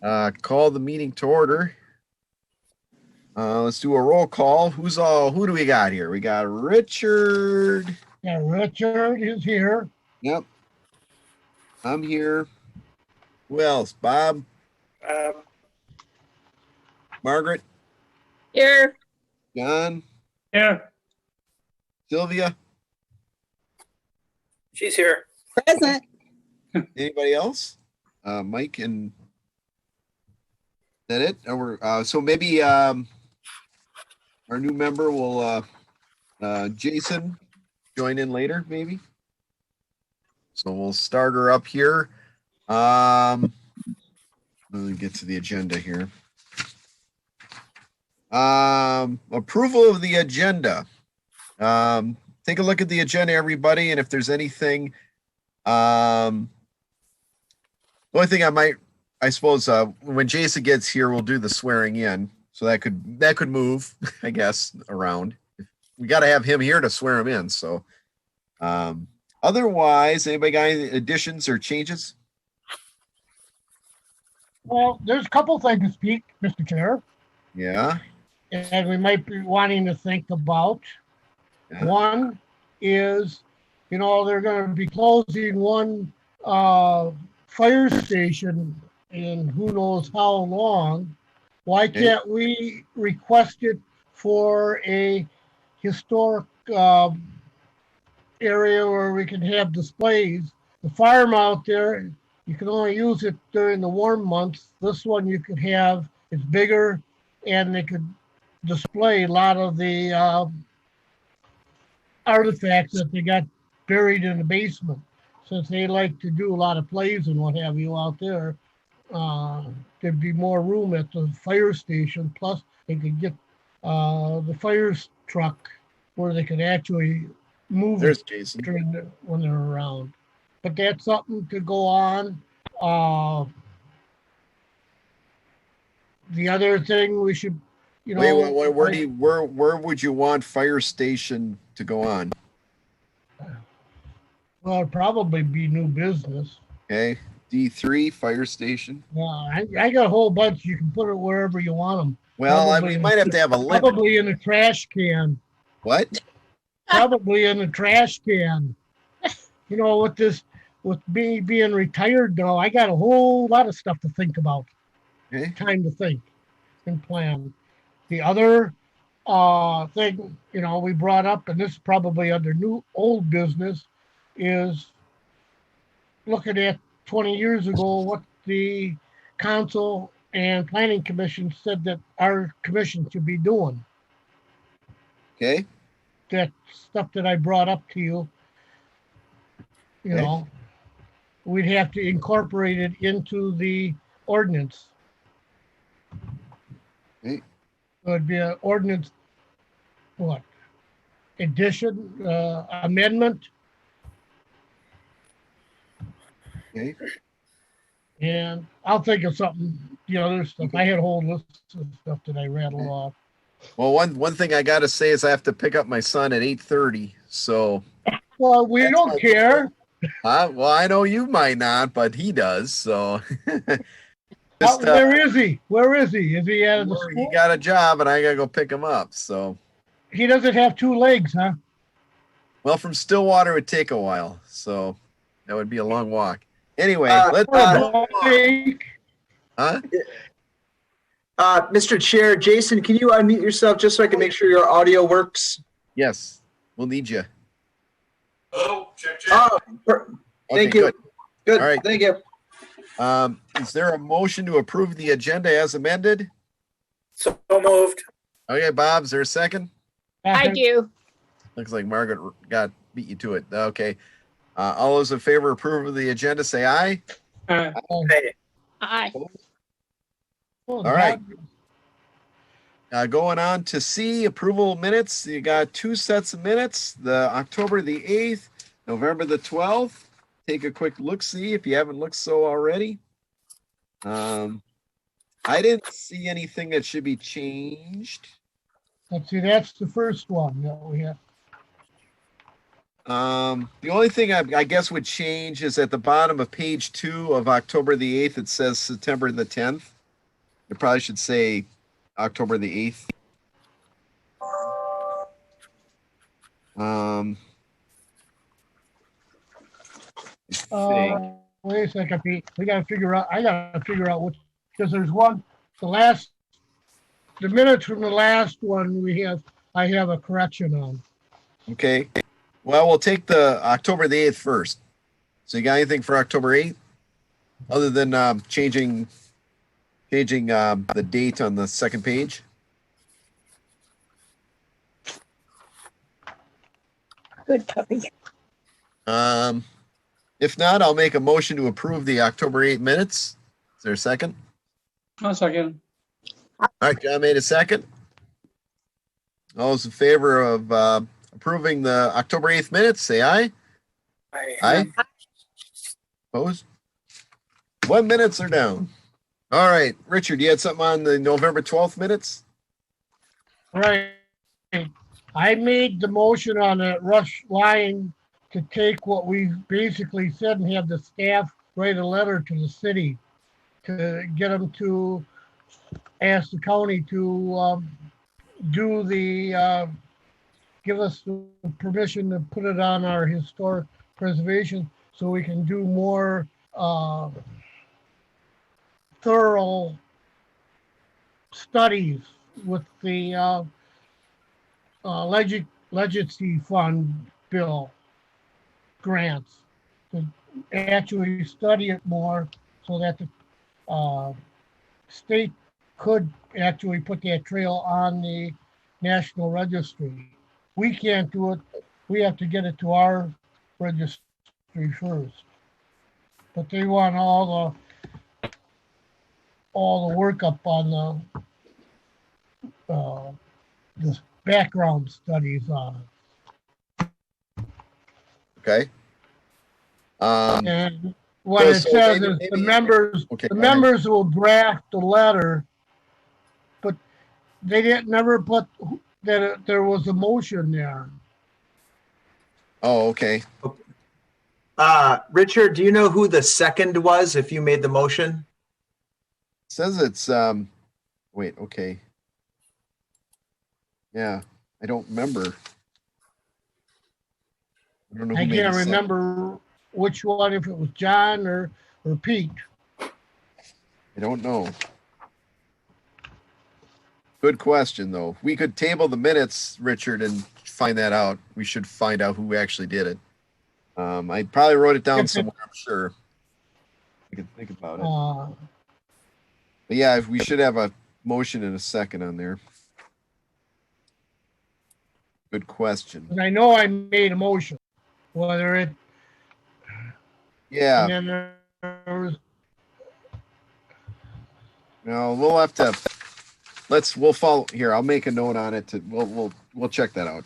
Call the meeting to order. Let's do a roll call. Who do we got here? We got Richard. Yeah, Richard is here. Yep. I'm here. Who else? Bob? Margaret? Here. John? Here. Sylvia? She's here. Present. Anybody else? Mike and that it? Or so maybe our new member will Jason join in later, maybe. So we'll start her up here. Let me get to the agenda here. Approval of the agenda. Take a look at the agenda, everybody, and if there's anything, the only thing I suppose, when Jason gets here, we'll do the swearing in. So that could move, I guess, around. We got to have him here to swear him in. So, otherwise, anybody got any additions or changes? Well, there's a couple things to speak, Mr. Chair, Yeah. and we might be wanting to think about. Yeah. One is, they're going to be closing one fire station in who knows how long. Why can't we request it for a historic area where we can have displays? The farm out there, you can only use it during the warm months. This one you could have, it's bigger, and they could display a lot of the artifacts that they got buried in the basement. Since they like to do a lot of plays and what have you out there, there'd be more room at the fire station. Plus, they could get the fire truck where they could actually move There's it Jason. when they're around. But that's something to go on. The other thing we should, where would you want fire station to go on? well, it'd probably be new business. Okay, D3 fire station. I got a whole bunch. You can put it wherever you want them. Well, we might have to have a limit. Probably in a trash can. What? Probably in a trash can. With me being retired now, I got a whole lot of stuff to think about. Okay. Time to think and plan. The other thing, we brought up, and this is probably under old business, is looking at 20 years ago what the council and planning commission said that our commission should be doing. Okay. That stuff that I brought up to you, we'd have to incorporate it into the ordinance. Okay. So it'd be an ordinance, addition, amendment. Okay. And I'll think of something, the other stuff. I had a whole list of stuff that I rattled off. Well, one thing I got to say is I have to pick up my son at 8:30. So. Well, we don't care. Well, I know you might not, but he does. So. Where is he? Where is he? Is he out of the school? He got a job, and I gotta go pick him up. So. He doesn't have two legs, huh? Well, from Stillwater it would take a while, so that would be a long walk. Anyway, let's. Mr. Chair, Jason, can you unmute yourself just so I can make sure your audio works? Yes, we'll need you. Oh, check. Thank you. Good. All right. Thank you. Is there a motion to approve the agenda as amended? So moved. Okay, Bob, is there a second? I do. Looks like Margaret beat you to it. Okay. All those in favor of approval of the agenda, say aye. Aye. All right. Going on to C, approval minutes. You got two sets of minutes, the October the 8th, November the 12th. Take a quick look-see if you haven't looked so already. I didn't see anything that should be changed. Let's see, that's the first one that we have. The only thing I guess would change is at the bottom of page 2 of October the 8th, it says September the 10th. It probably should say October the 8th. Wait a second, Pete. I gotta figure out which, because there's one, the minutes from the last one I have a correction on. Okay. Well, we'll take the October the 8th first. So you got anything for October 8th? Other than changing the date on the second page? Good puppy. If not, I'll make a motion to approve the October 8 minutes. Is there a second? I'll second. All right, John made a second. All those in favor of approving the October 8th minutes, say aye. Aye. Opposed? 1 minutes are down. All right, Richard, you had something on the November 12th minutes? All right. I made the motion on that rush line to take what we basically said and have the staff write a letter to the city to get them to ask the county to give us the permission to put it on our historic preservation so we can do more thorough studies with the legacy fund bill grants to actually study it more so that the state could actually put that trail on the national registry. We can't do it. We have to get it to our registry first. But they want all the workup on the background studies on it. Okay. And what it says is the members will draft the letter, but they didn't never put that there was a motion there. Oh, okay. Richard, do you know who the second was if you made the motion? It says it's wait, okay. Yeah, I don't remember. I don't know who I made can't the second. remember which one, if it was John or Pete. I don't know. Good question, though. We could table the minutes, Richard, and find that out. We should find out who actually did it. I probably wrote it down somewhere, I'm sure. I can think about it. But yeah, we should have a motion in a second on there. Good question. And I know I made a motion, whether it. Yeah. And then there was, No, we'll have to. We'll follow here. I'll make a note on it. We'll check that out.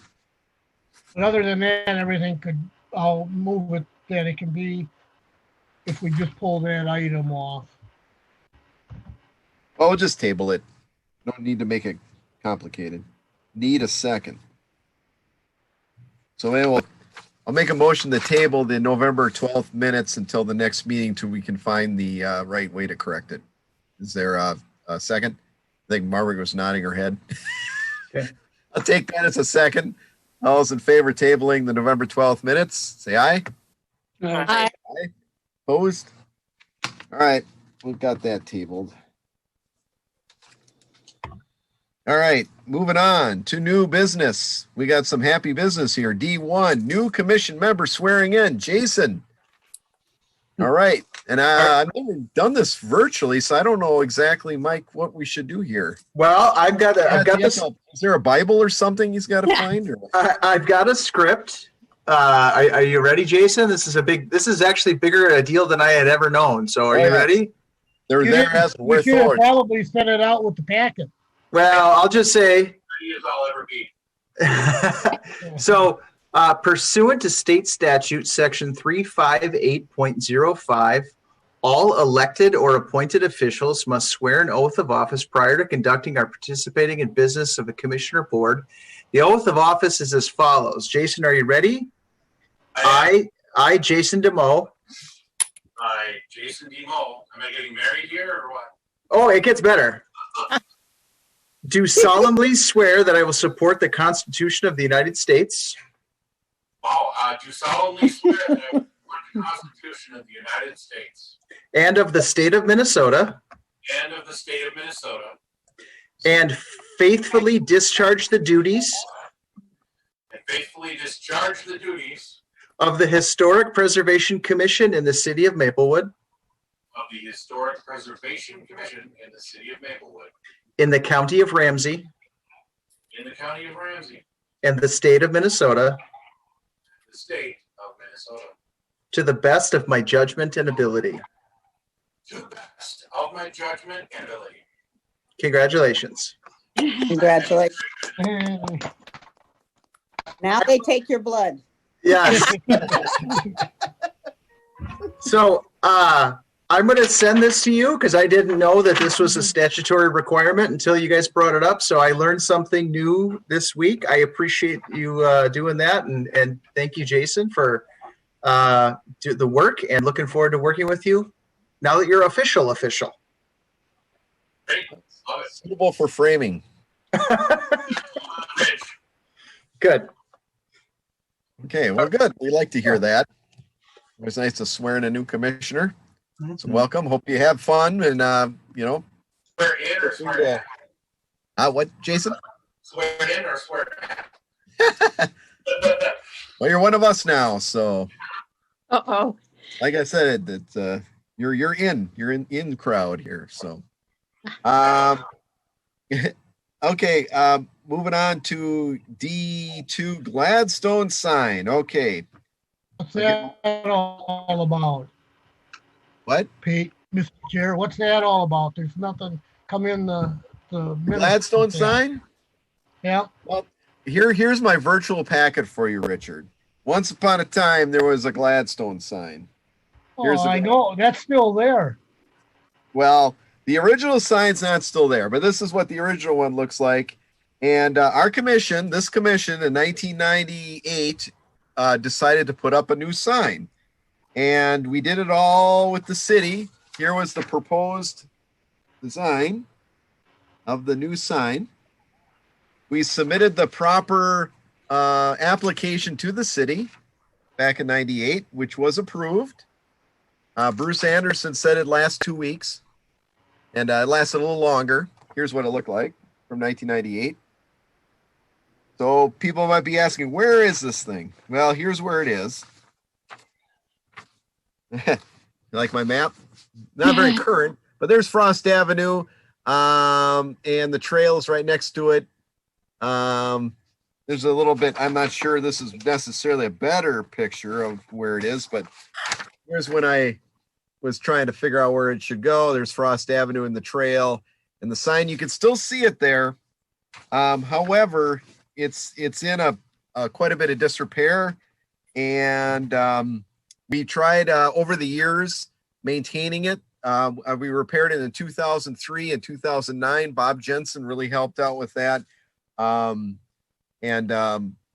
but other than that, everything I'll move it that it can be if we just pull that item off. Oh, we'll just table it. Don't need to make it complicated. Need a second. So then I'll make a motion to table the November 12th minutes until the next meeting till we can find the right way to correct it. Is there a second? I think Margaret was nodding her head. Okay. I'll take that as a second. All those in favor of tabling the November 12th minutes, say aye. Aye. Opposed? All right, we've got that tabled. All right, moving on to new business. We got some happy business here. D1, new commission member swearing in, Jason. All right, and I've never done this virtually, so I don't know exactly, Mike, what we should do here. Well, I've got this. Is there a Bible or something he's got to find? Or? I've got a script. Are you ready, Jason? This is actually bigger a deal than I had ever known. So are you ready? They're there as We should have probably sent it out with the packet. Well, I'll just say. I'll ever be. So, pursuant to state statute section 358.05, all elected or appointed officials must swear an oath of office prior to conducting or participating in business of the commissioner board. The oath of office is as follows. Jason, are you ready? I, Jason DeMoe. I, Jason DeMoe. Am I getting married here or what? Oh, it gets better. Do solemnly swear that I will support the Constitution of the United States Wow. Do solemnly swear that I will support the Constitution of the United States and of the state of Minnesota, and of the state of Minnesota, and faithfully discharge the duties and faithfully discharge the duties of the Historic Preservation Commission in the city of Maplewood, of the Historic Preservation Commission in the city of Maplewood, in the county of Ramsey, in the county of Ramsey, and the state of Minnesota, the state of Minnesota, to the best of my judgment and ability. to the best of my judgment and ability. Congratulations. Congratulations. And Now they take your blood. Yes. So I'm going to send this to you because I didn't know that this was a statutory requirement until you guys brought it up. So I learned something new this week. I appreciate you doing that. And thank you, Jason, for the work, and looking forward to working with you now that you're official. Great. Love it. Suitable for framing. Good. Okay, well, good. We like to hear that. It was nice to swear in a new commissioner. So welcome. Hope you have fun and, Swear in or swear out? what, Jason? Swear in or swear out? Well, you're one of us now. So Uh-oh. like I said, that you're in crowd here. So, okay. Moving on to D2 Gladstone sign. Okay. what's that all about, What? Pete, Mr. Chair? What's that all about? There's nothing come in the minutes. Gladstone sign? Yeah. Here's my virtual packet for you, Richard. Once upon a time, there was a Gladstone sign. Here's Oh, a- I know. That's still there. Well, the original sign's not still there, but this is what the original one looks like. And our commission, this commission in 1998, decided to put up a new sign. And we did it all with the city. Here was the proposed design of the new sign. We submitted the proper application to the city back in 98, which was approved. Bruce Anderson said it last 2 weeks, and it lasted a little longer. Here's what it looked like from 1998. So people might be asking, where is this thing? Well, here's where it is. You like my map? Not very current, but there's Frost Avenue, and the trail is right next to it. There's a little bit, I'm not sure this is necessarily a better picture of where it is, but here's when I was trying to figure out where it should go. There's Frost Avenue and the trail and the sign. You can still see it there. However, it's in a quite a bit of disrepair, and we tried over the years maintaining it. We repaired it in 2003 and 2009. Bob Jensen really helped out with that.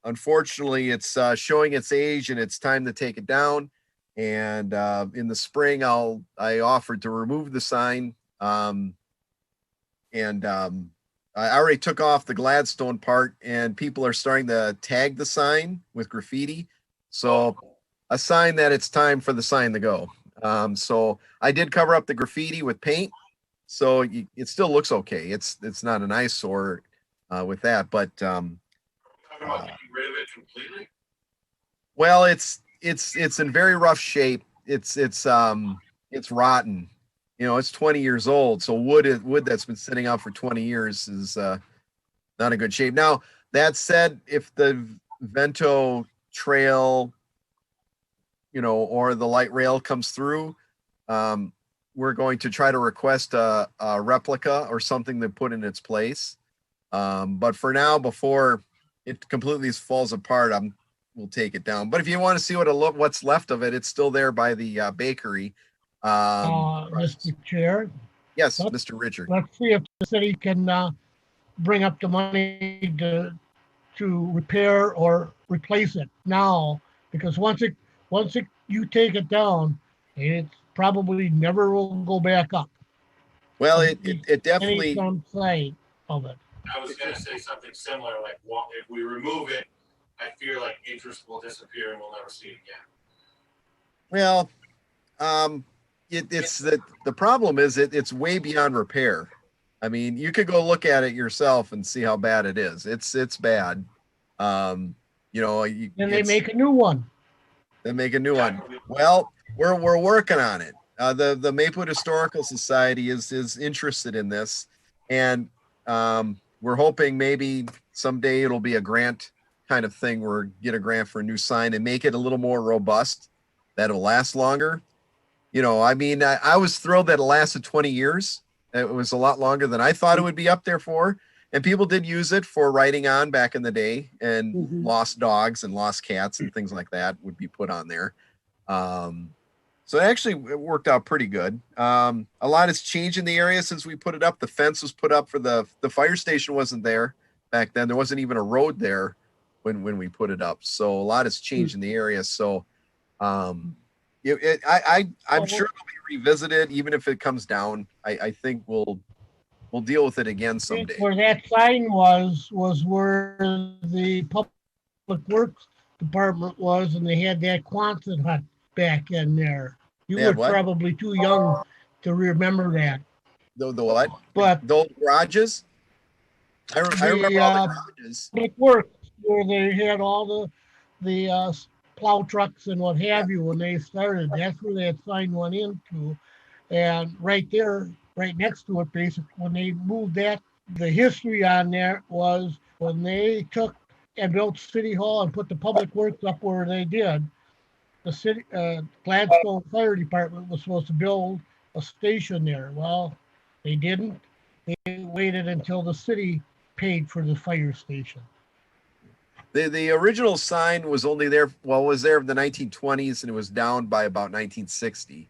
Unfortunately, it's showing its age and it's time to take it down. And in the spring, I offered to remove the sign. I already took off the Gladstone part, and people are starting to tag the sign with graffiti. So a sign that it's time for the sign to go. So I did cover up the graffiti with paint, so it still looks okay. It's not an eyesore with that, but Talking about getting rid of it completely? well, it's in very rough shape. It's rotten. You know, it's 20 years old. So wood that's been sitting out for 20 years is not in good shape. Now, that said, if the Vento trail, or the light rail comes through, we're going to try to request a replica or something to put in its place. But for now, before it completely falls apart, we'll take it down. But if you want to see what's left of it, it's still there by the bakery. Mr. Chair, Yes, What? Mr. Richard. let's see if the city can bring up the money to repair or replace it now because you take it down, it probably never will go back up. Well, Any it definitely, some site of it. I was gonna say something similar, like, well, if we remove it, I fear like interest will disappear and we'll never see it again. well, it's the problem is it's way beyond repair. I mean, you could go look at it yourself and see how bad it is. It's bad. You know, Then they make a new one. they make a new one. Well, we're working on it. The Maplewood Historical Society is interested in this, and we're hoping maybe someday it'll be a grant kind of thing where get a grant for a new sign and make it a little more robust, that'll last longer. You know, I mean, I was thrilled that it lasted 20 years. It was a lot longer than I thought it would be up there for. And people did use it for writing on back in the day, and lost dogs and lost cats and things like that would be put on there. So it worked out pretty good. A lot has changed in the area since we put it up. The fence was put up for the fire station wasn't there back then. There wasn't even a road there when we put it up. So a lot has changed in the area. So I'm sure it'll be revisited, even if it comes down. I think we'll deal with it again someday. Where that sign was where the Public Works Department was, and they had that Quonset hut back in there. You They had were what? probably too young to remember that. The what? But The old garages? I remember all the garages. Public Works, where they had all the plow trucks and what have you when they started, that's where that sign went into. And right there, right next to it, basically, when they moved that, the history on there was when they took and built City Hall and put the Public Works up where they did, the city, Gladstone Fire Department was supposed to build a station there. Well, they didn't. They waited until the city paid for the fire station. The original sign was only there, well, it was there in the 1920s, and it was down by about 1960.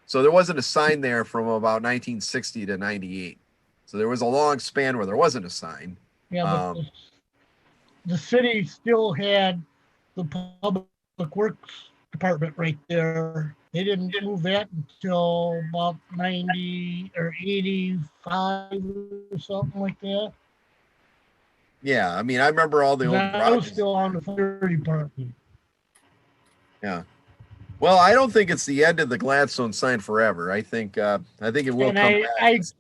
So there wasn't a sign there from about 1960 to 98. So there was a long span where there wasn't a sign. Yeah, but the city still had the Public Works Department right there. They didn't move that until about 90 or 85 or something like that. Yeah, I mean, I remember all the old That was garages. still on the fire department. Yeah. Well, I don't think it's the end of the Gladstone sign forever. I think it will And come back. It's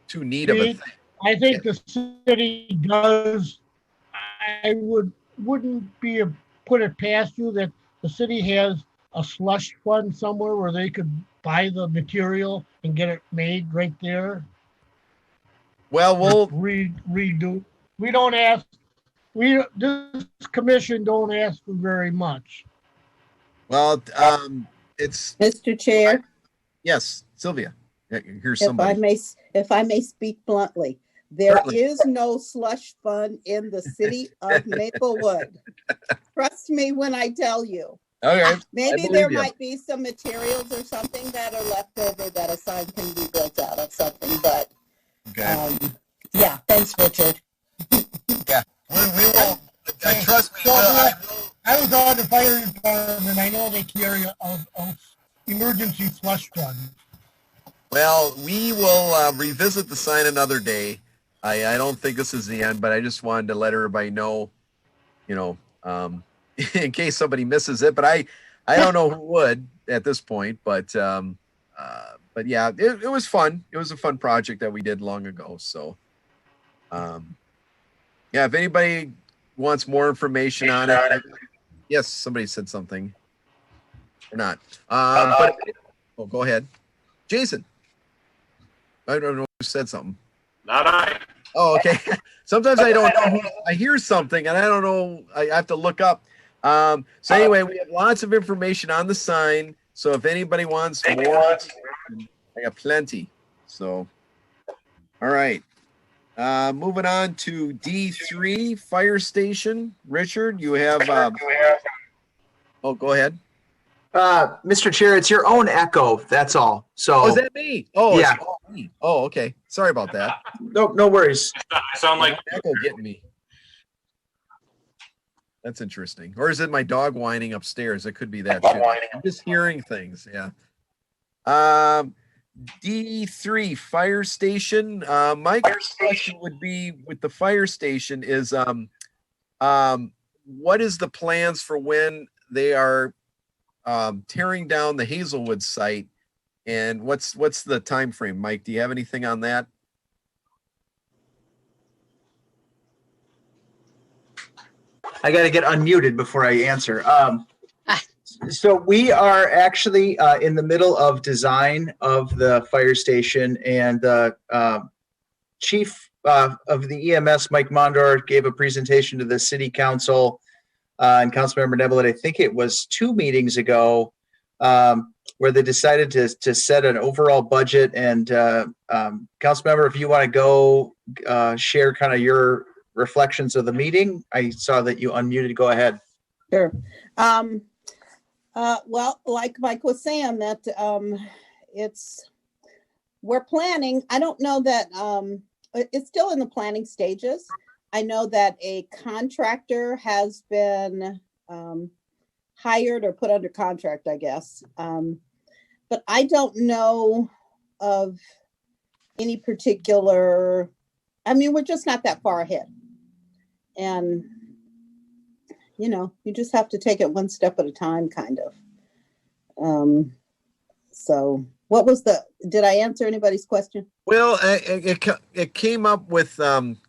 too neat of a thing. I think the city does. I wouldn't put it past you that the city has a slush fund somewhere where they could buy the material and get it made right there. Well, we'll redo. We don't ask. This commission don't ask for very much. well, it's Mr. Chair, yes, Sylvia. Here's if somebody. I may speak bluntly, there Certainly. is no slush fund in the city of Maplewood. Trust me when I tell you. Okay. Maybe believe there you. might be some materials or something that are left over that a sign can be built out of something, but Okay. yeah, thanks, Richard. Yeah. We will. Trust me. I was on the fire department. I know they carry a emergency flush fund. Well, we will revisit the sign another day. I don't think this is the end, but I just wanted to let everybody know, in case somebody misses it. But I don't know who would at this point. But yeah, it was fun. It was a fun project that we did long ago. So, yeah, if anybody wants more information on it, yes, somebody said something or not. But go ahead, Jason. I don't know who said something. Not I. Oh, okay. Sometimes I don't know. I hear something and I don't know. I have to look up. So anyway, we have lots of information on the sign. So if anybody wants more, I got plenty. So, all right. Moving on to D3 fire station. Richard, you have. Oh, go ahead. Mr. Chair, it's your own echo. That's all. So Oh, is that me? Oh, Yeah. It's all me. Oh, okay. Sorry about that. no worries. I sound like Echo getting me. That's interesting. Or is it my dog whining upstairs? It could be that too. I'm just hearing things. Yeah. D3 fire station. My question would be with the fire station is what is the plans for when they are tearing down the Hazelwood site, and what's the time frame? Mike, do you have anything on that? I got to get unmuted before I answer. So we are actually in the middle of design of the fire station, and the chief of the EMS, Mike Mondor, gave a presentation to the city council and Councilmember Nebelit. I think it was 2 meetings ago, where they decided to set an overall budget. And Councilmember, if you want to go share kind of your reflections of the meeting, I saw that you unmuted. Go ahead. Sure. Well, like Mike was saying, that we're planning. I don't know that it's still in the planning stages. I know that a contractor has been hired or put under contract, I guess. But I don't know of any particular, I mean, we're just not that far ahead. And you just have to take it one step at a time, kind of. So what was did I answer anybody's question? Well, it came up with,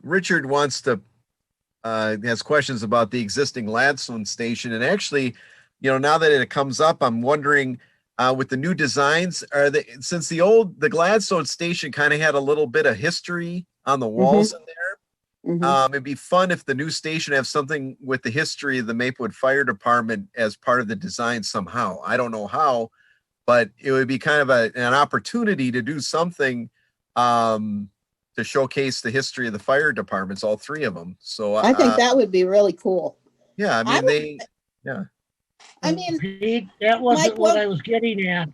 Richard wants to, has questions about the existing Gladstone station. And actually, now that it comes up, I'm wondering, with the new designs, since the Gladstone station kind of had a little bit of history on the walls in there. It'd be fun if the new station have something with the history of the Maplewood Fire Department as part of the design somehow. I don't know how, but it would be kind of an opportunity to do something to showcase the history of the fire departments, all 3 of them. So I think that would be really cool. Yeah, I mean, I mean, Pete, that wasn't what I was getting at.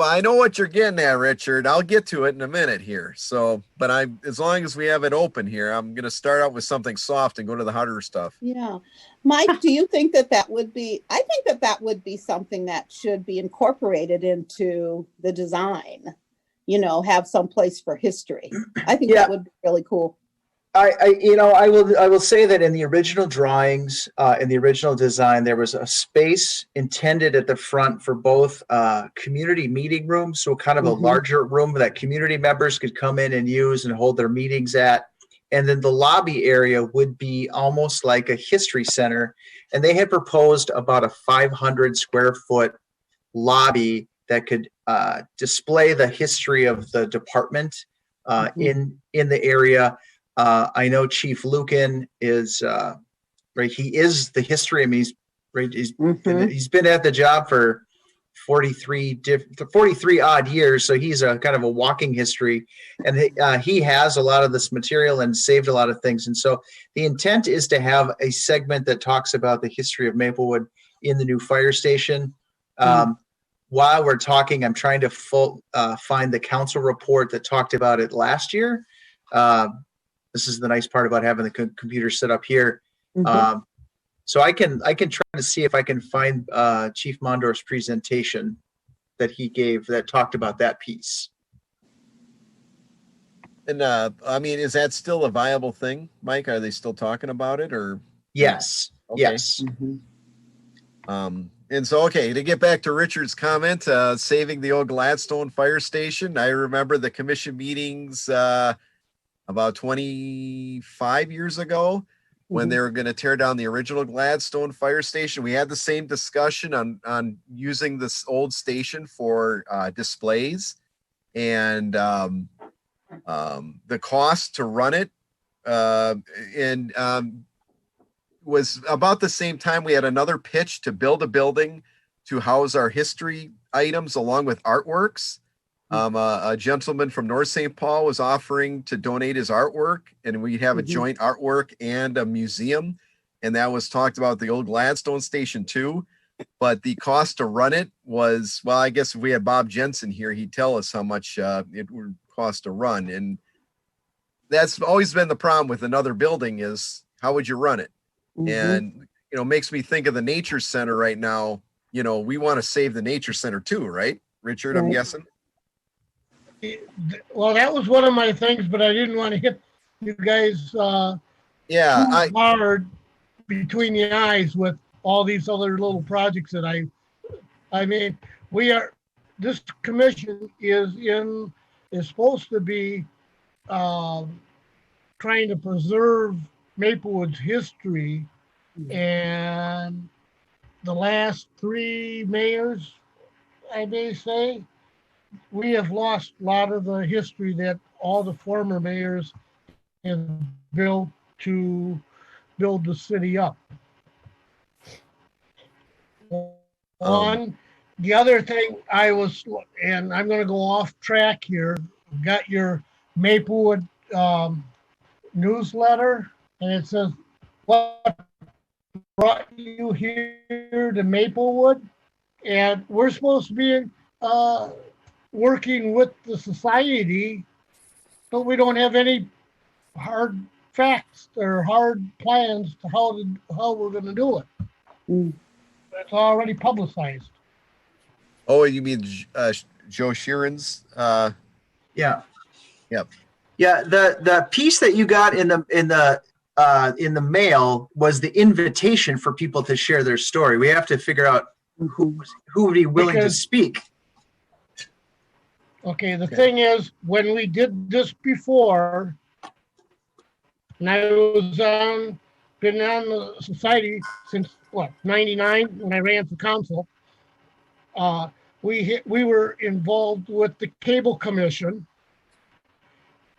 I know what you're getting at, Richard. I'll get to it in a minute here. So, but as long as we have it open here, I'm going to start out with something soft and go to the harder stuff. Yeah. Mike, do you think that would be, I think that would be something that should be incorporated into the design, have some place for history. I think that would be really cool. I will say that in the original drawings, in the original design, there was a space intended at the front for both community meeting rooms, so kind of a larger room that community members could come in and use and hold their meetings at. And then the lobby area would be almost like a history center. And they had proposed about a 500 square foot lobby that could display the history of the department in the area. I know Chief Lucan is right. He is the history. I mean, he's been at the job for 43 odd years, so he's a kind of a walking history, and he has a lot of this material and saved a lot of things. And so the intent is to have a segment that talks about the history of Maplewood in the new fire station. While we're talking, I'm trying to find the council report that talked about it last year. This is the nice part about having the computer set up here. So I can try to see if I can find Chief Mondor's presentation that he gave that talked about that piece. And I mean, is that still a viable thing, Mike? Are they still talking about it, or? Yes. Okay. Yes. And so, okay, to get back to Richard's comment, saving the old Gladstone fire station. I remember the commission meetings about 25 years ago when they were going to tear down the original Gladstone fire station. We had the same discussion on using this old station for displays, and the cost to run it was about the same time we had another pitch to build a building to house our history items along with artworks. A gentleman from North St. Paul was offering to donate his artwork, and we'd have a joint artwork and a museum. And that was talked about the old Gladstone station too. But the cost to run it was, well, I guess if we had Bob Jensen here, he'd tell us how much it would cost to run. And that's always been the problem with another building is how would you run it? And makes me think of the nature center right now. We want to save the nature center too, right? Richard, I'm Right. guessing. Well, that was one of my things, but I didn't want to hit you guys Yeah, too hard between the eyes with all these other little projects that I mean, this commission is supposed to be trying to preserve Maplewood's history, and the last three mayors, I may say, we have lost a lot of the history that all the former mayors have built to build the city up. The other thing and I'm going to go off track here, got your Maplewood newsletter, and it says, what brought you here to Maplewood? And we're supposed to be working with the society, but we don't have any hard facts or hard plans to how we're going to do it. Mm. It's already publicized. Oh, you mean Joe Sheeran's? Yeah. Yep. Yeah. The piece that you got in the mail was the invitation for people to share their story. We have to figure out who would be willing to speak. Okay, the thing is, when we did this before, and I was been on the society since '99 when I ran for council. We were involved with the cable commission.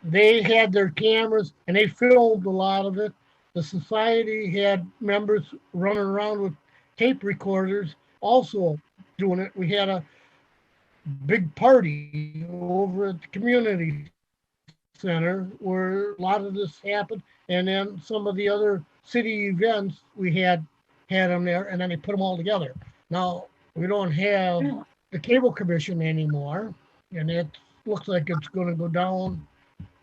They had their cameras and they filmed a lot of it. The society had members running around with tape recorders, also doing it. We had a big party over at the community center where a lot of this happened, and then some of the other city events we had them there, and then they put them all together. Now we don't have the cable commission anymore, and it looks like it's going to go down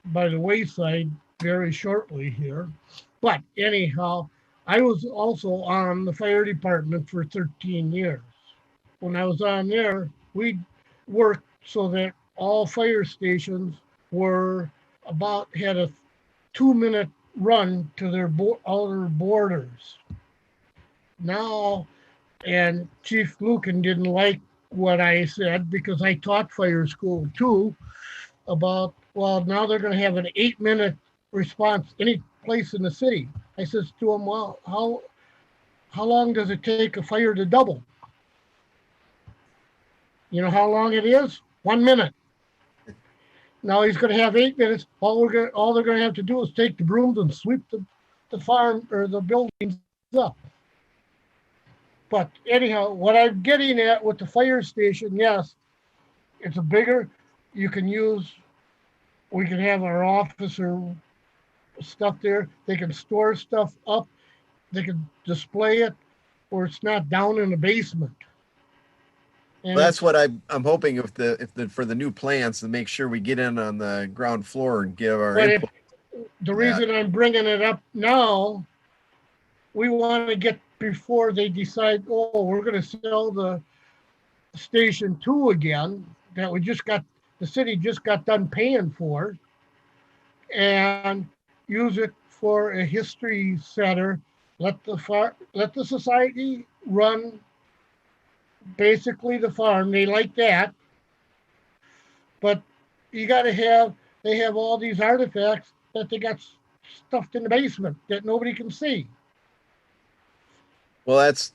by the wayside very shortly here. But anyhow, I was also on the fire department for 13 years. When I was on there, we worked so that all fire stations had a 2-minute run to their outer borders. Now, and Chief Lucan didn't like what I said because I taught fire school too, about, now they're going to have an 8-minute response any place in the city. I says to him, well, how long does it take a fire to double? You know how long it is? 1 minute. Now he's going to have 8 minutes. All they're going to have to do is take the brooms and sweep the farm or the buildings up. But anyhow, what I'm getting at with the fire station, yes, it's a bigger. We can have our officer stuff there. They can store stuff up. They can display it, or it's not down in the basement. Well, that's what I'm hoping for the new plans to make sure we get in on the ground floor and give our input. The reason I'm bringing it up now, we want to get before they decide, we're going to sell the Station 2 again, that the city just got done paying for, and use it for a history center. Let the society run basically the farm. They like that, but they have all these artifacts that they got stuffed in the basement that nobody can see. Well, the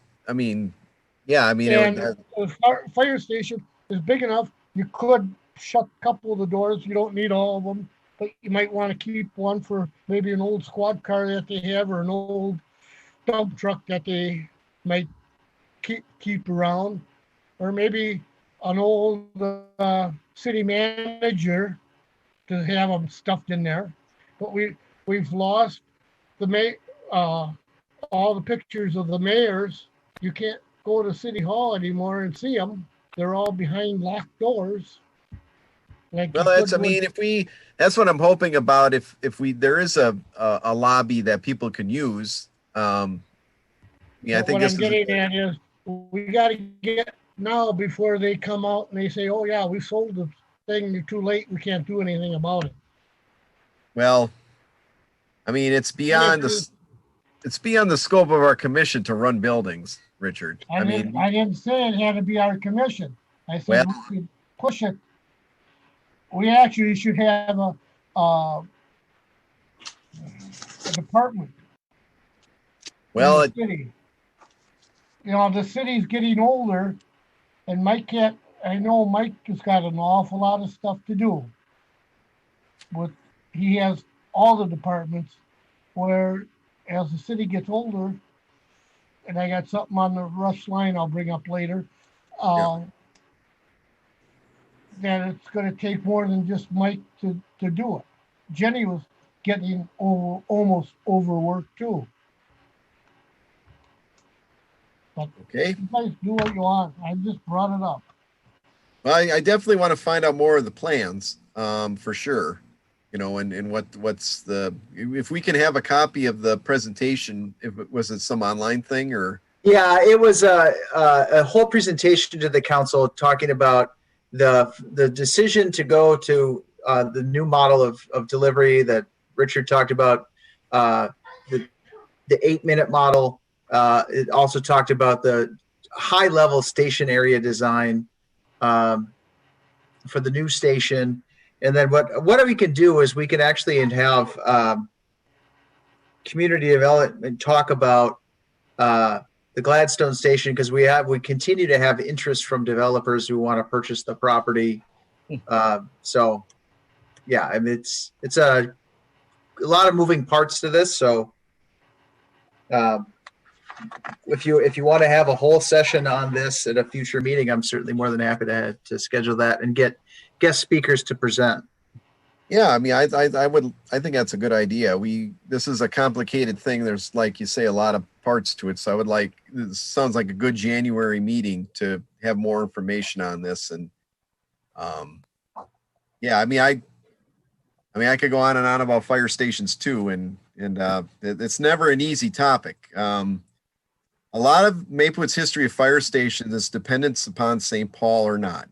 fire station is big enough. You could shut a couple of the doors. You don't need all of them, but you might want to keep one for maybe an old squad car that they have, or an old dump truck that they might keep around, or maybe an old city manager to have them stuffed in there. But we've lost all the pictures of the mayors. You can't go to City Hall anymore and see them. They're all behind locked doors. That's what I'm hoping about. If there is a lobby that people can use, Yeah, I But think what this I'm is, getting at is we got to get now before they come out and they say, oh, yeah, we sold the thing. You're too late. We can't do anything about it. well, I mean, it's beyond the scope of our commission to run buildings, Richard. I mean, I didn't say it had to be our commission. I said well, we could push it. We actually should have a department in well, the city. You know, the city's getting older, and Mike can't. I know Mike has got an awful lot of stuff to do. With he has all the departments. Where as the city gets older, and I got something on the rush line I'll bring up later. Yeah. That it's going to take more than just Mike to do it. Jenny was getting almost overworked too. But okay. you guys do what you want. I just brought it up. Well, I definitely want to find out more of the plans, for sure. You know, and what's if we can have a copy of the presentation, was it some online thing or? Yeah, it was a whole presentation to the council talking about the decision to go to the new model of delivery that Richard talked about, the 8-minute model. It also talked about the high level station area design for the new station. And then what we can do is we can actually have community development talk about the Gladstone station, because we continue to have interest from developers who want to purchase the property. So yeah, I mean it's a lot of moving parts to this. So if you want to have a whole session on this at a future meeting, I'm certainly more than happy to schedule that and get guest speakers to present. Yeah, I mean, I think that's a good idea. This is a complicated thing. There's, like you say, a lot of parts to it. So this sounds like a good January meeting to have more information on this. And, yeah, I mean, I could go on and on about fire stations too. And it's never an easy topic. A lot of Maplewood's history of fire stations is dependence upon St. Paul or not.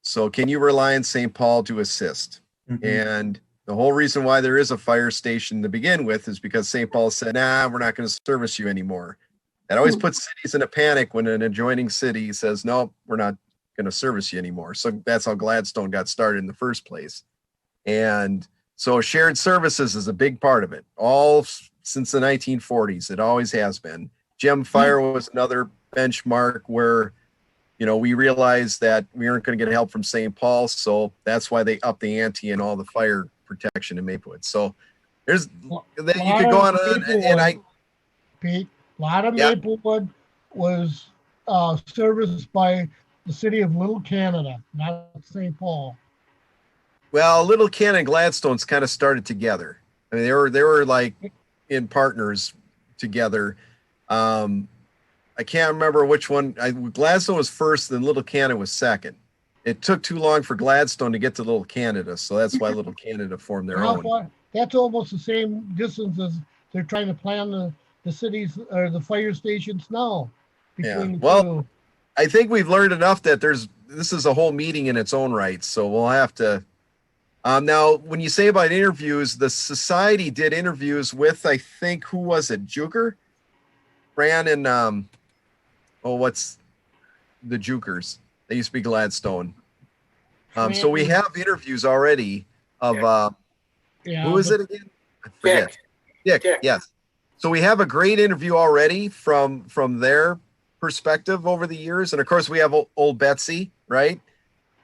So can you rely on St. Paul to assist? Mm-hmm. And the whole reason why there is a fire station to begin with is because St. Paul said, nah, we're not going to service you anymore. That always puts cities in a panic when an adjoining city says, no, we're not going to service you anymore. So that's how Gladstone got started in the first place. And so shared services is a big part of it. All since the 1940s, it always has been. Gem Fire was another benchmark where, you know, we realized that we weren't going to get help from St. Paul, so that's why they upped the ante and all the fire protection in Maplewood. So you could go on and Pete, a lot of Maplewood was serviced by the city of Little Canada, not St. Paul. Well, Little Canada and Gladstone's kind of started together. I mean, they were like in partners together. I can't remember which one. Gladstone was first, then Little Canada was second. It took too long for Gladstone to get to Little Canada, so that's why Little Canada formed their own. That's almost the same distance as they're trying to plan the cities or the fire stations now. Yeah. Well, I think we've learned enough that this is a whole meeting in its own right, so we'll have to. Now, when you say about interviews, the society did interviews with, I think, who was it? Juker? Fran and what's the Jukers? They used to be Gladstone. So we have interviews already of who is it again? I forget. Dick. Yes. So we have a great interview already from their perspective over the years, and of course we have old Betsy, right?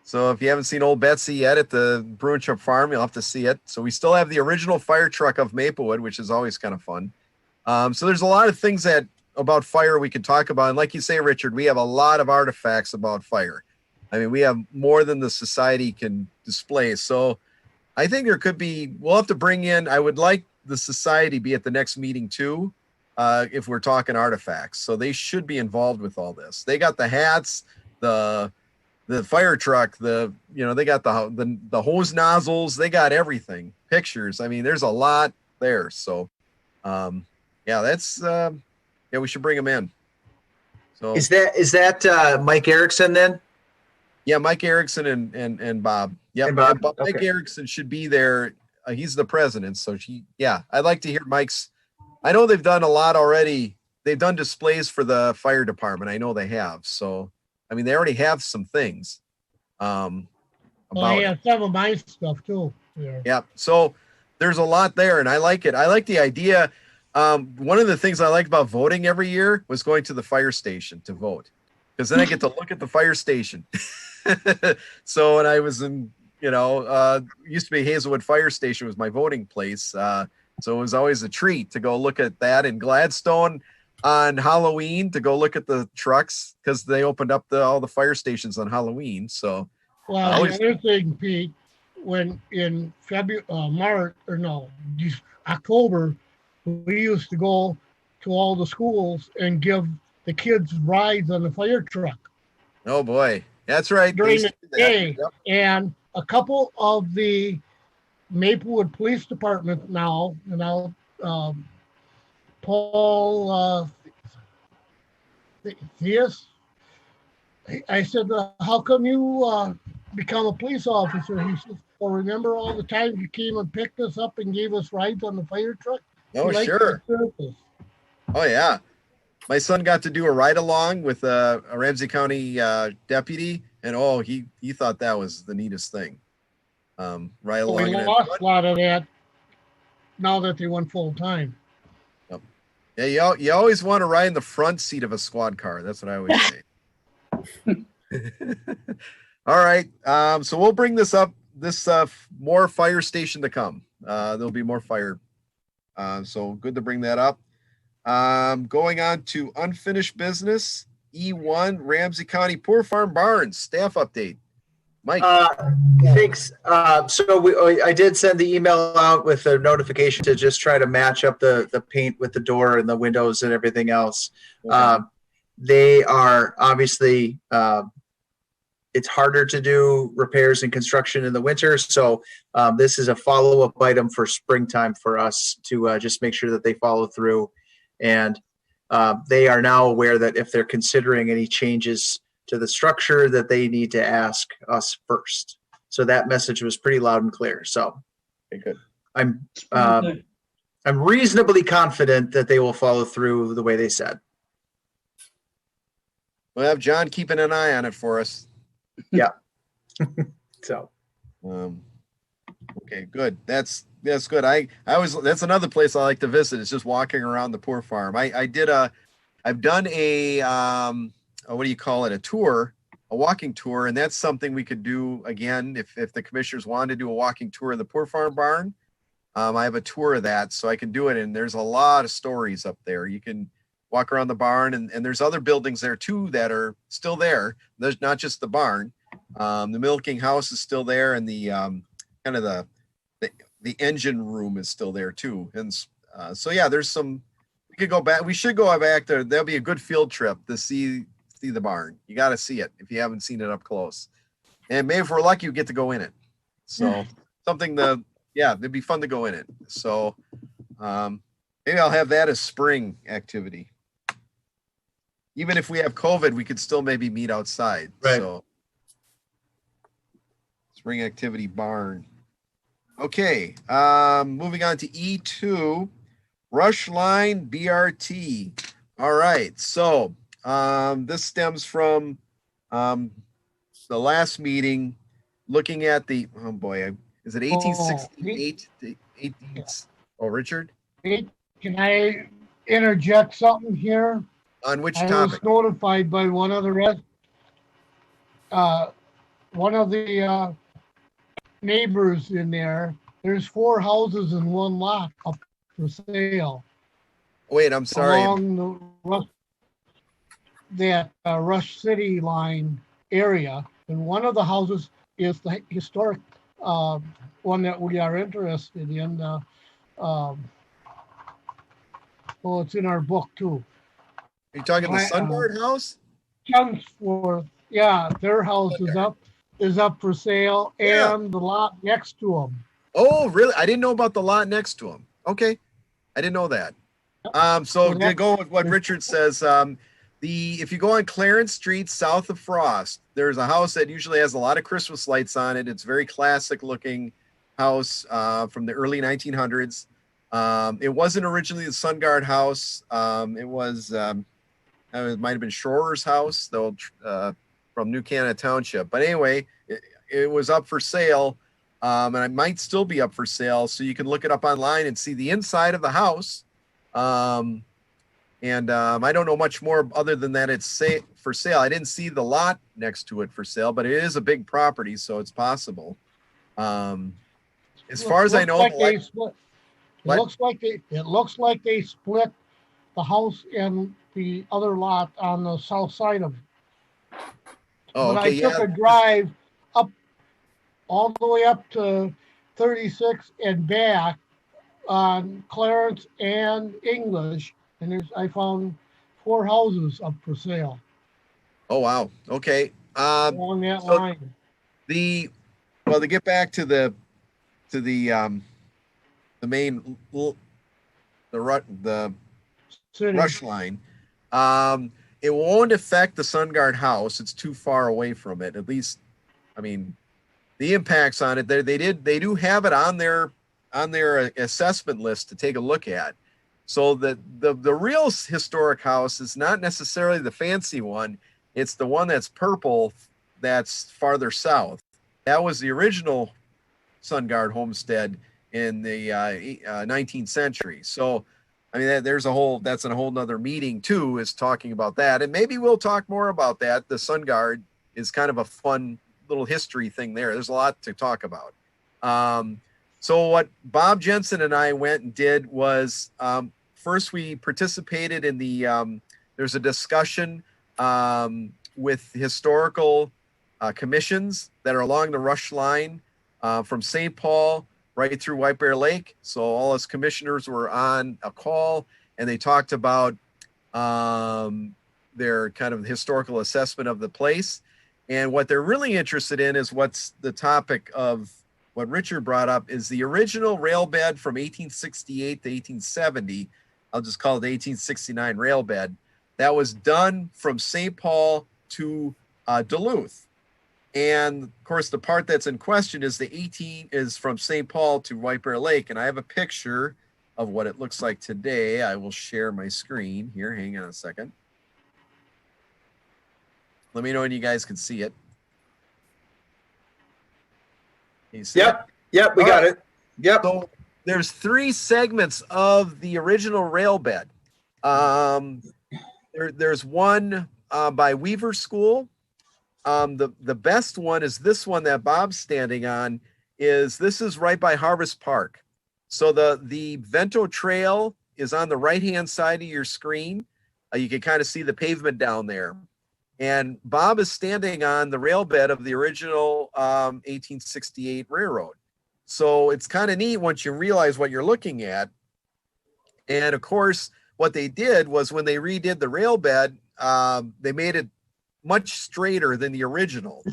So if you haven't seen old Betsy yet at the Bruinchup Farm, you'll have to see it. So we still have the original fire truck of Maplewood, which is always kind of fun. So there's a lot of things about fire we could talk about. And like you say, Richard, we have a lot of artifacts about fire. I mean, we have more than the society can display. So I think we'll have to bring in, I would like the society be at the next meeting too, if we're talking artifacts. So they should be involved with all this. They got the hats, the fire truck, they got the hose nozzles, they got everything, pictures. I mean, there's a lot there. So, yeah, that's Yeah, we should bring him in. So Is that Mike Erickson then? yeah, Mike Erickson and Bob. Yep. And Bob, Mike okay. Erickson should be there. He's the president. So I'd like to hear Mike's. I know they've done a lot already. They've done displays for the fire department. I know they have. So, I mean, they already have some things. Well, About I have some of my stuff too. There. Yeah. So there's a lot there, and I like it. I like the idea. One of the things I liked about voting every year was going to the fire station to vote, because then I get to look at the fire station. So when I was in, used to be Hazelwood Fire Station was my voting place. So it was always a treat to go look at that. In Gladstone on Halloween to go look at the trucks, because they opened up all the fire stations on Halloween. So Well, the other thing, Pete, when in October, we used to go to all the schools and give the kids rides on the fire truck oh boy, that's right. They during used the to do that. day. Yep. And a couple of the Maplewood Police Department now, Paul Theus, I said, how come you become a police officer? He said, well, remember all the times you came and picked us up and gave us rides on the fire truck? Oh, We like sure. that service. Oh, yeah. My son got to do a ride along with a Ramsey County deputy, and he thought that was the neatest thing. Ride But along. we in lost it. a lot of that now that they went full time. Yeah, you always want to ride in the front seat of a squad car. That's what I always say. All right. So we'll bring this up. This more fire station to come. There'll be more fire. So good to bring that up. Going on to unfinished business. E1 Ramsey County Poor Farm Barns staff update. Mike. Thanks. I did send the email out with a notification to just try to match up the paint with the door and the windows and everything else. Okay. They are obviously, it's harder to do repairs and construction in the winter. So this is a follow-up item for springtime for us to just make sure that they follow through. And they are now aware that if they're considering any changes to the structure, that they need to ask us first. So that message was pretty loud and clear. So Okay, good. I'm reasonably confident that they will follow through the way they said. We'll have John keeping an eye on it for us. So Okay, good. That's good. That's another place I like to visit. It's just walking around the Poor Farm. I've done a what do you call it? A walking tour, and that's something we could do again if the commissioners wanted to do a walking tour of the Poor Farm Barn. I have a tour of that, so I can do it. And there's a lot of stories up there. You can walk around the barn, and there's other buildings there too that are still there. There's not just the barn. The milking house is still there, and the kind of the engine room is still there too. And so yeah, there's some. We could go back. We should go back there. That'll be a good field trip to see the barn. You got to see it if you haven't seen it up close. And maybe if we're lucky, you get to go in it. So something it'd be fun to go in it. So maybe I'll have that as spring activity. Even if we have COVID, we could still maybe meet outside. Right. So spring activity barn. Okay. Moving on to E2, Rush Line BRT. All right. So this stems from the last meeting, looking at the, oh boy, is it 1868? Richard? Can I interject something here? On which I topic? was notified by one of the neighbors in there. There's 4 houses in one lot up for sale Wait, I'm sorry. along the Rush City line area, and one of the houses is the historic one that we are interested in. It's in our book too. Are you talking the Sunbird house? Chelmsford, yeah, their house is up for sale, Yeah. and the lot next to them. Oh, really? I didn't know about the lot next to him. Okay. I didn't know that. So to go with what Richard says, if you go on Clarence Street south of Frost, there's a house that usually has a lot of Christmas lights on it. It's very classic looking house from the early 1900s. It wasn't originally the SunGuard house. It might have been Schroer's house, though, from New Canada Township. But anyway, it was up for sale, and it might still be up for sale. So you can look it up online and see the inside of the house. I don't know much more other than that it's for sale. I didn't see the lot next to it for sale, but it is a big property, so it's possible. As far as I know, it looks like they split the house and the other lot on the south side of it. Oh, But okay, I took a drive up all the way up to 36 and back on Clarence and English, and I found 4 houses up for sale Oh, wow. Okay. along that so line. To get back to the main the City. rush line, it won't affect the SunGuard house. It's too far away from it. At least, I mean, the impacts on it. They do have it on their assessment list to take a look at. So the real historic house is not necessarily the fancy one. It's the one that's purple, that's farther south. That was the original SunGuard homestead in the 19th century. So, I mean, that's a whole nother meeting too, is talking about that. And maybe we'll talk more about that. The SunGuard is kind of a fun little history thing there. There's a lot to talk about. So what Bob Jensen and I went and did was, first we participated in there's a discussion with historical commissions that are along the Rush line from St. Paul right through White Bear Lake. So all us commissioners were on a call, and they talked about their kind of historical assessment of the place. And what they're really interested in is what's the topic of what Richard brought up, is the original rail bed from 1868 to 1870. I'll just call it the 1869 rail bed. That was done from St. Paul to Duluth. And of course, the part that's in question is is from St. Paul to White Bear Lake. And I have a picture of what it looks like today. I will share my screen here. Hang on a second. Let me know when you guys can see it. Can you see it? Yep, we got it. Yep. So there's 3 segments of the original rail bed. There's one by Weaver School. The best one is this one that Bob's standing on. This is right by Harvest Park. So the Vento Trail is on the right-hand side of your screen. You can kind of see the pavement down there. And Bob is standing on the rail bed of the original 1868 railroad. So it's kind of neat once you realize what you're looking at. And of course, what they did was when they redid the rail bed, they made it much straighter than the original.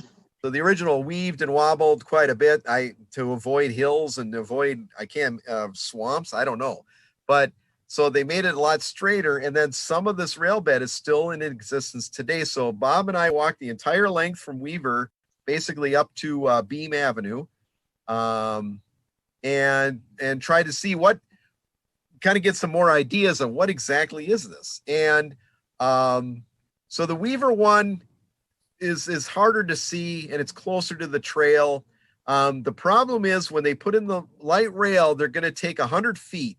So the original weaved and wobbled quite a bit to avoid hills and avoid swamps. I don't know. But so they made it a lot straighter, and then some of this rail bed is still in existence today. So Bob and I walked the entire length from Weaver, basically up to Beam Avenue, and try to see what kind of get some more ideas of what exactly is this. And so the Weaver one is harder to see, and it's closer to the trail. The problem is when they put in the light rail, they're going to take 100 feet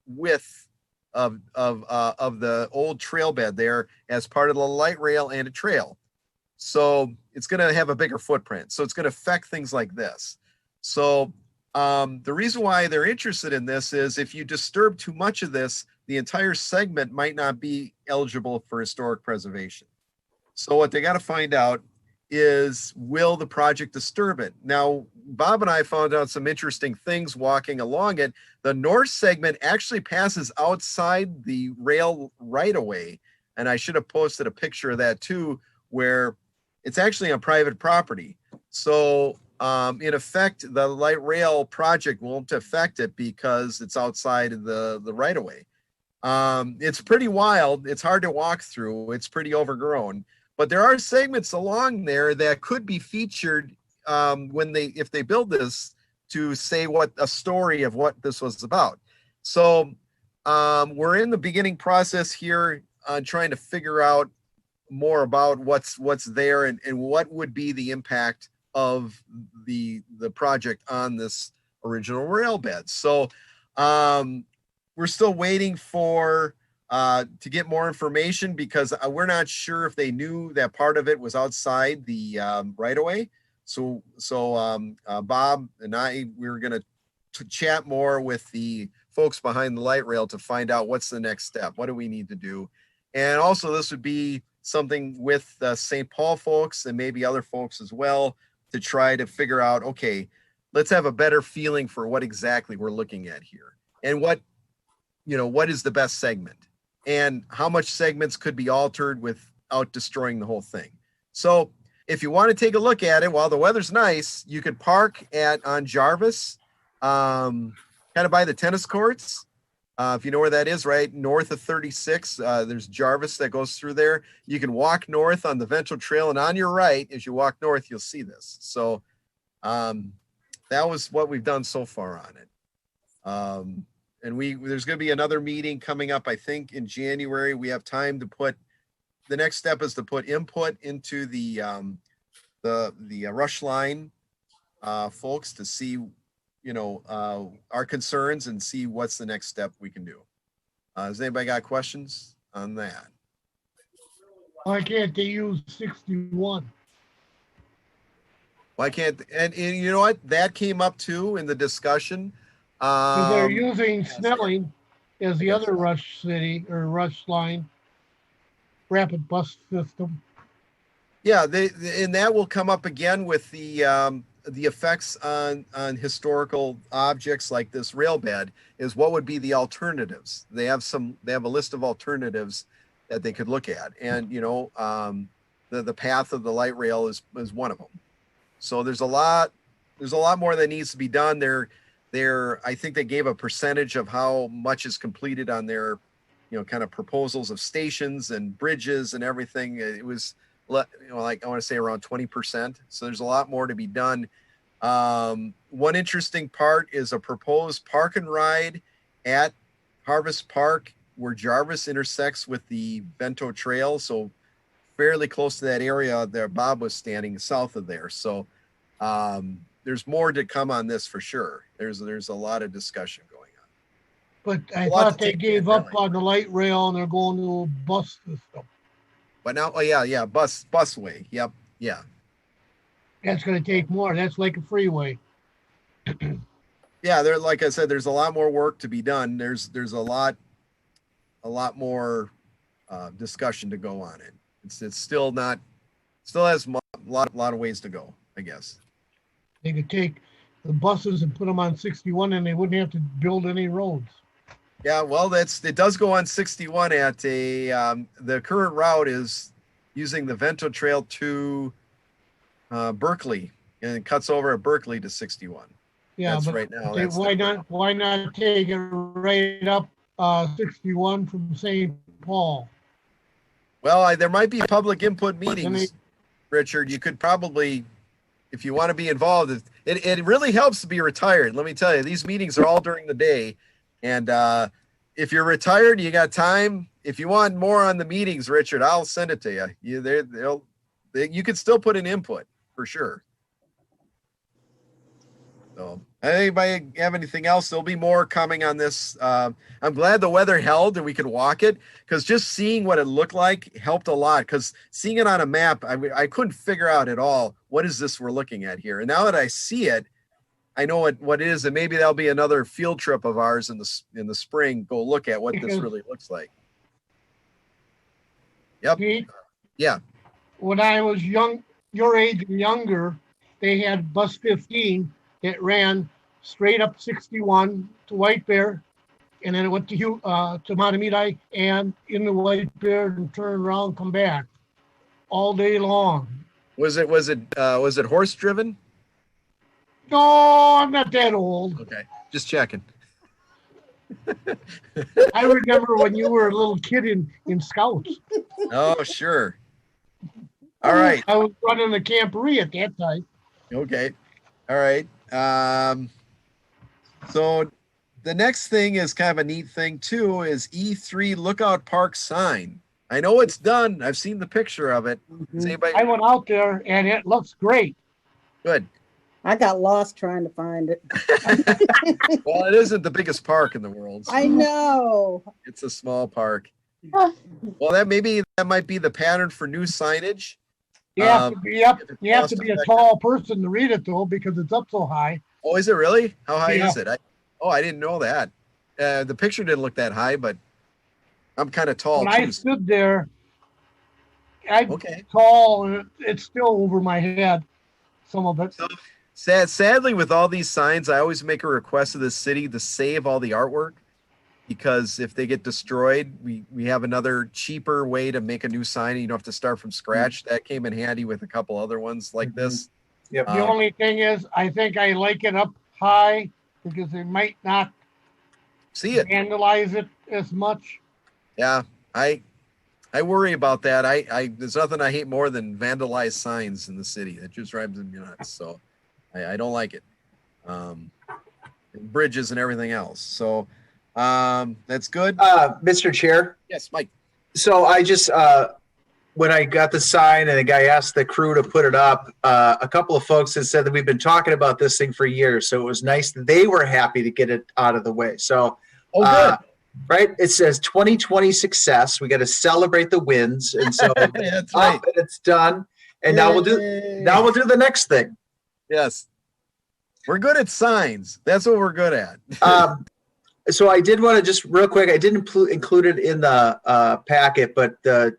width of the old trail bed there as part of the light rail and a trail. So it's going to have a bigger footprint. So it's going to affect things like this. So the reason why they're interested in this is if you disturb too much of this, the entire segment might not be eligible for historic preservation. So what they got to find out is, will the project disturb it? Now, Bob and I found out some interesting things walking along it. The north segment actually passes outside the rail right away. And I should have posted a picture of that too, where it's actually on private property. So in effect, the light rail project won't affect it because it's outside of the right of way. It's pretty wild. It's hard to walk through. It's pretty overgrown, but there are segments along there that could be featured if they build this to say what a story of what this was about. So we're in the beginning process here on trying to figure out more about what's there and what would be the impact of the project on this original rail bed. So we're still waiting for to get more information because we're not sure if they knew that part of it was outside the right of way. So Bob and we were going to chat more with the folks behind the light rail to find out what's the next step. What do we need to do? And also this would be something with the St. Paul folks and maybe other folks as well to try to figure out, okay, let's have a better feeling for what exactly we're looking at here and what is the best segment and how much segments could be altered without destroying the whole thing. So if you want to take a look at it while the weather's nice, you could park on Jarvis, kind of by the tennis courts. If you know where that is, right north of 36, there's Jarvis that goes through there. You can walk north on the Ventral Trail, and on your right, as you walk north, you'll see this. So that was what we've done so far on it. And there's going to be another meeting coming up, I think, in January. We have time to the next step is to put input into the rush line folks to see our concerns and see what's the next step we can do. Has anybody got questions on that? Why can't they use 61? Why can't, and you know what? That came up too in the discussion. Because they're using Snelling as the other rush city or rush line rapid bus system. Yeah, and that will come up again with the effects on historical objects like this rail bed is what would be the alternatives. They have a list of alternatives that they could look at. And, the path of the light rail is one of them. So there's a lot more that needs to be done there. I think they gave a percentage of how much is completed on their, kind of proposals of stations and bridges and everything. It was, like I want to say around 20%. So there's a lot more to be done. One interesting part is a proposed park and ride at Harvest Park where Jarvis intersects with the Vento Trail. So fairly close to that area there Bob was standing south of there. So there's more to come on this for sure. There's a lot of discussion going on. But I thought they gave up on the light rail and they're going to a bus system. But now, busway. Yep. Yeah. That's going to take more. That's like a freeway. Yeah, like I said, there's a lot more work to be done. There's a lot more discussion to go on it. It's still has a lot of ways to go, I guess. They could take the buses and put them on 61 and they wouldn't have to build any roads. Yeah, well, it does go on 61 at the current route is using the Vento Trail to Berkeley, and it cuts over at Berkeley to 61. Yeah, that's but right now. Why not take it right up 61 from St. Paul? Well, there might be public input meetings, Richard. You could probably, if you want to be involved, it really helps to be retired. Let me tell you, these meetings are all during the day. And if you're retired, you got time. If you want more on the meetings, Richard, I'll send it to you. You could still put an input for sure. So, anybody have anything else? There'll be more coming on this. I'm glad the weather held and we could walk it because just seeing what it looked like helped a lot. Because seeing it on a map, I couldn't figure out at all what is this we're looking at here. And now that I see it, I know what it is, and maybe that'll be another field trip of ours in the spring. Go look at what this really looks like. Yep. Pete, yeah. When I was your age and younger, they had bus 15 that ran straight up 61 to White Bear, and then it went to Matamidi and in the White Bear and turned around, and come back all day long. Was it horse driven? No, I'm not that old. Okay, just checking. I remember when you were a little kid in Scouts. Oh, sure. All right. I was running the camporee at that time. Okay. All right. So the next thing is kind of a neat thing too, is E3 Lookout Park sign. I know it's done. I've seen the picture of it. Is anybody I went out there and it looks great. good? I got lost trying to find it. Well, it isn't the biggest park in the world. So I know. it's a small park. Well, that might be the pattern for new signage. You have to be up. if it's You have to be a cost-effective. tall person to read it though, because it's up so high. Oh, is it really? How high Yeah. is it? I didn't know that. The picture didn't look that high, but I'm kind of tall When I too. stood there, I'm Okay. tall and it's still over my head. Some of it. So sadly, with all these signs, I always make a request to the city to save all the artwork, because if they get destroyed, we have another cheaper way to make a new sign. You don't have to start from scratch. That came in handy with a couple other ones like this. Yep. The only thing is, I think I like it up high because they might not See it? vandalize it as much. Yeah, I worry about that. I there's nothing I hate more than vandalized signs in the city. It just drives me nuts. So I don't like it. Bridges and everything else. So that's good. Mr. Chair. Yes, Mike. So I just, when I got the sign and the guy asked the crew to put it up, a couple of folks had said that we've been talking about this thing for years. So it was nice that they were happy to get it out of the way. So, Oh, good. right. It says 2020 success. We got to celebrate the wins. And so That's right. and it's done. And now we'll do the next thing. Yes. We're good at signs. That's what we're good at. So I did want to just real quick, I didn't include it in the packet, but the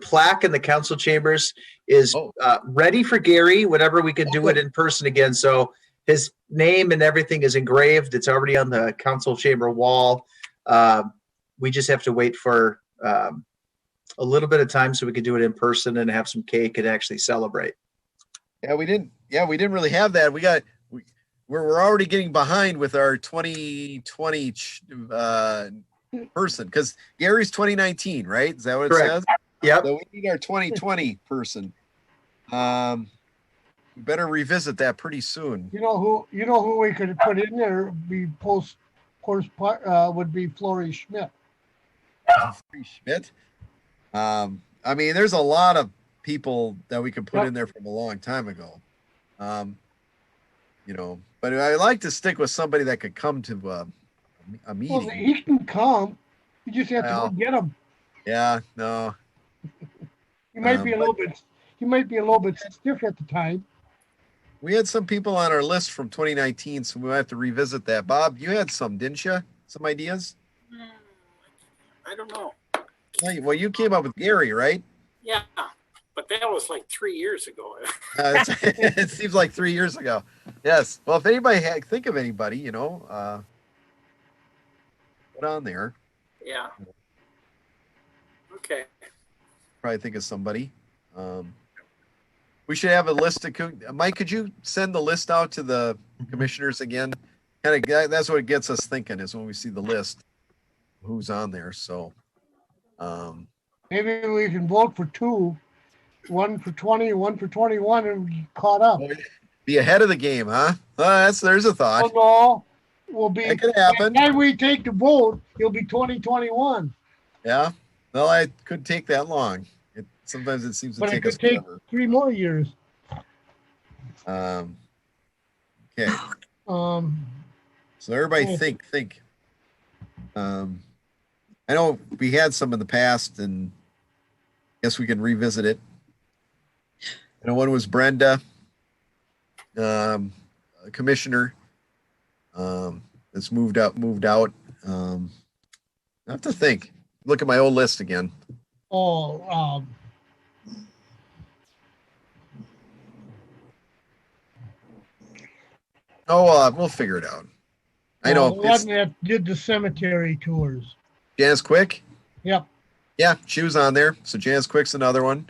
plaque in the council chambers is ready for Gary whenever we can do it in person again. So his name and everything is engraved. It's already on the council chamber wall. We just have to wait for a little bit of time so we can do it in person and have some cake and actually celebrate. Yeah, we didn't really have that. We're already getting behind with our 2020 person, because Gary's 2019, right? Is that what it Correct. says? Yep. So we need our 2020 person. We better revisit that pretty soon. You know who we could put in there would be would be Flory Schmidt. Schmidt. I mean, there's a lot of people that we could put in there from a long time ago. But I like to stick with somebody that could come to a meeting. Well, he can come. You just have to go get him. Yeah, no. He might be a little bit. He might be a little bit stiff at the time. We had some people on our list from 2019, so we might have to revisit that. Bob, you had some, didn't you? Some ideas? I don't know. Well, you came up with Gary, right? Yeah, but that was like 3 years ago. It seems like 3 years ago. Yes. Well, if anybody think of anybody, put on there. Yeah. Okay. Probably think of somebody. We should have a list of Mike. Could you send the list out to the commissioners again? That's what gets us thinking, is when we see the list, who's on there. So Maybe we can vote for two, one for 20, one for 21, and get caught up. be ahead of the game, huh? There's a thought. Oh, no, we'll be. That could happen. By the time we take the vote, it'll be 2021. Yeah. Well, I could take that long. Sometimes it seems to But it take could us take forever. 3 more years. Okay. Um, So everybody Cool. think. I know we had some in the past, and guess we can revisit it. I know one was Brenda, a commissioner, that's moved out. I have to think. Look at my old list again. oh, We'll figure it out. I know. the one that did the cemetery tours. Janice Quick. Yep. Yeah, she was on there. So Janice Quick's another one.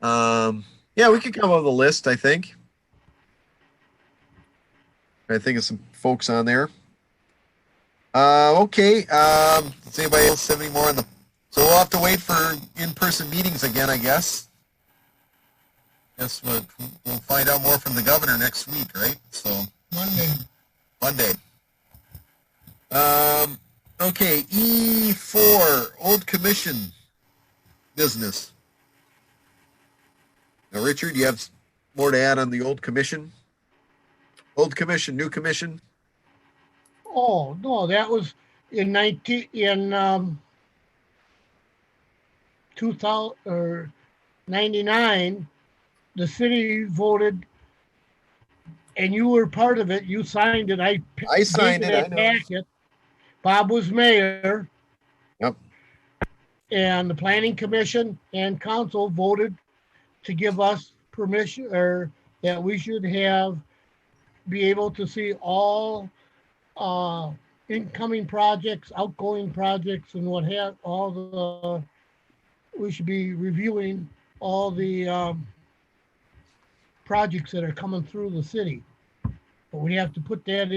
Yeah, we could come up with a list, I think. I think of some folks on there. Okay, does anybody else have any more on the, so we'll have to wait for in-person meetings again, I guess. Guess we'll find out more from the governor next week, right? So, Monday. Okay, E4, old commission business. Now, Richard, you have more to add on the old commission? Old commission, new commission? Oh, no, that was in 2000 or 99, the city voted, and you were part of it. You signed it. I signed gave it, you I that know. packet. Bob was mayor. Yep. And the planning commission and council voted to give us permission, or that we should be able to see all incoming projects, outgoing projects, and we should be reviewing all the projects that are coming through the city. But we have to put that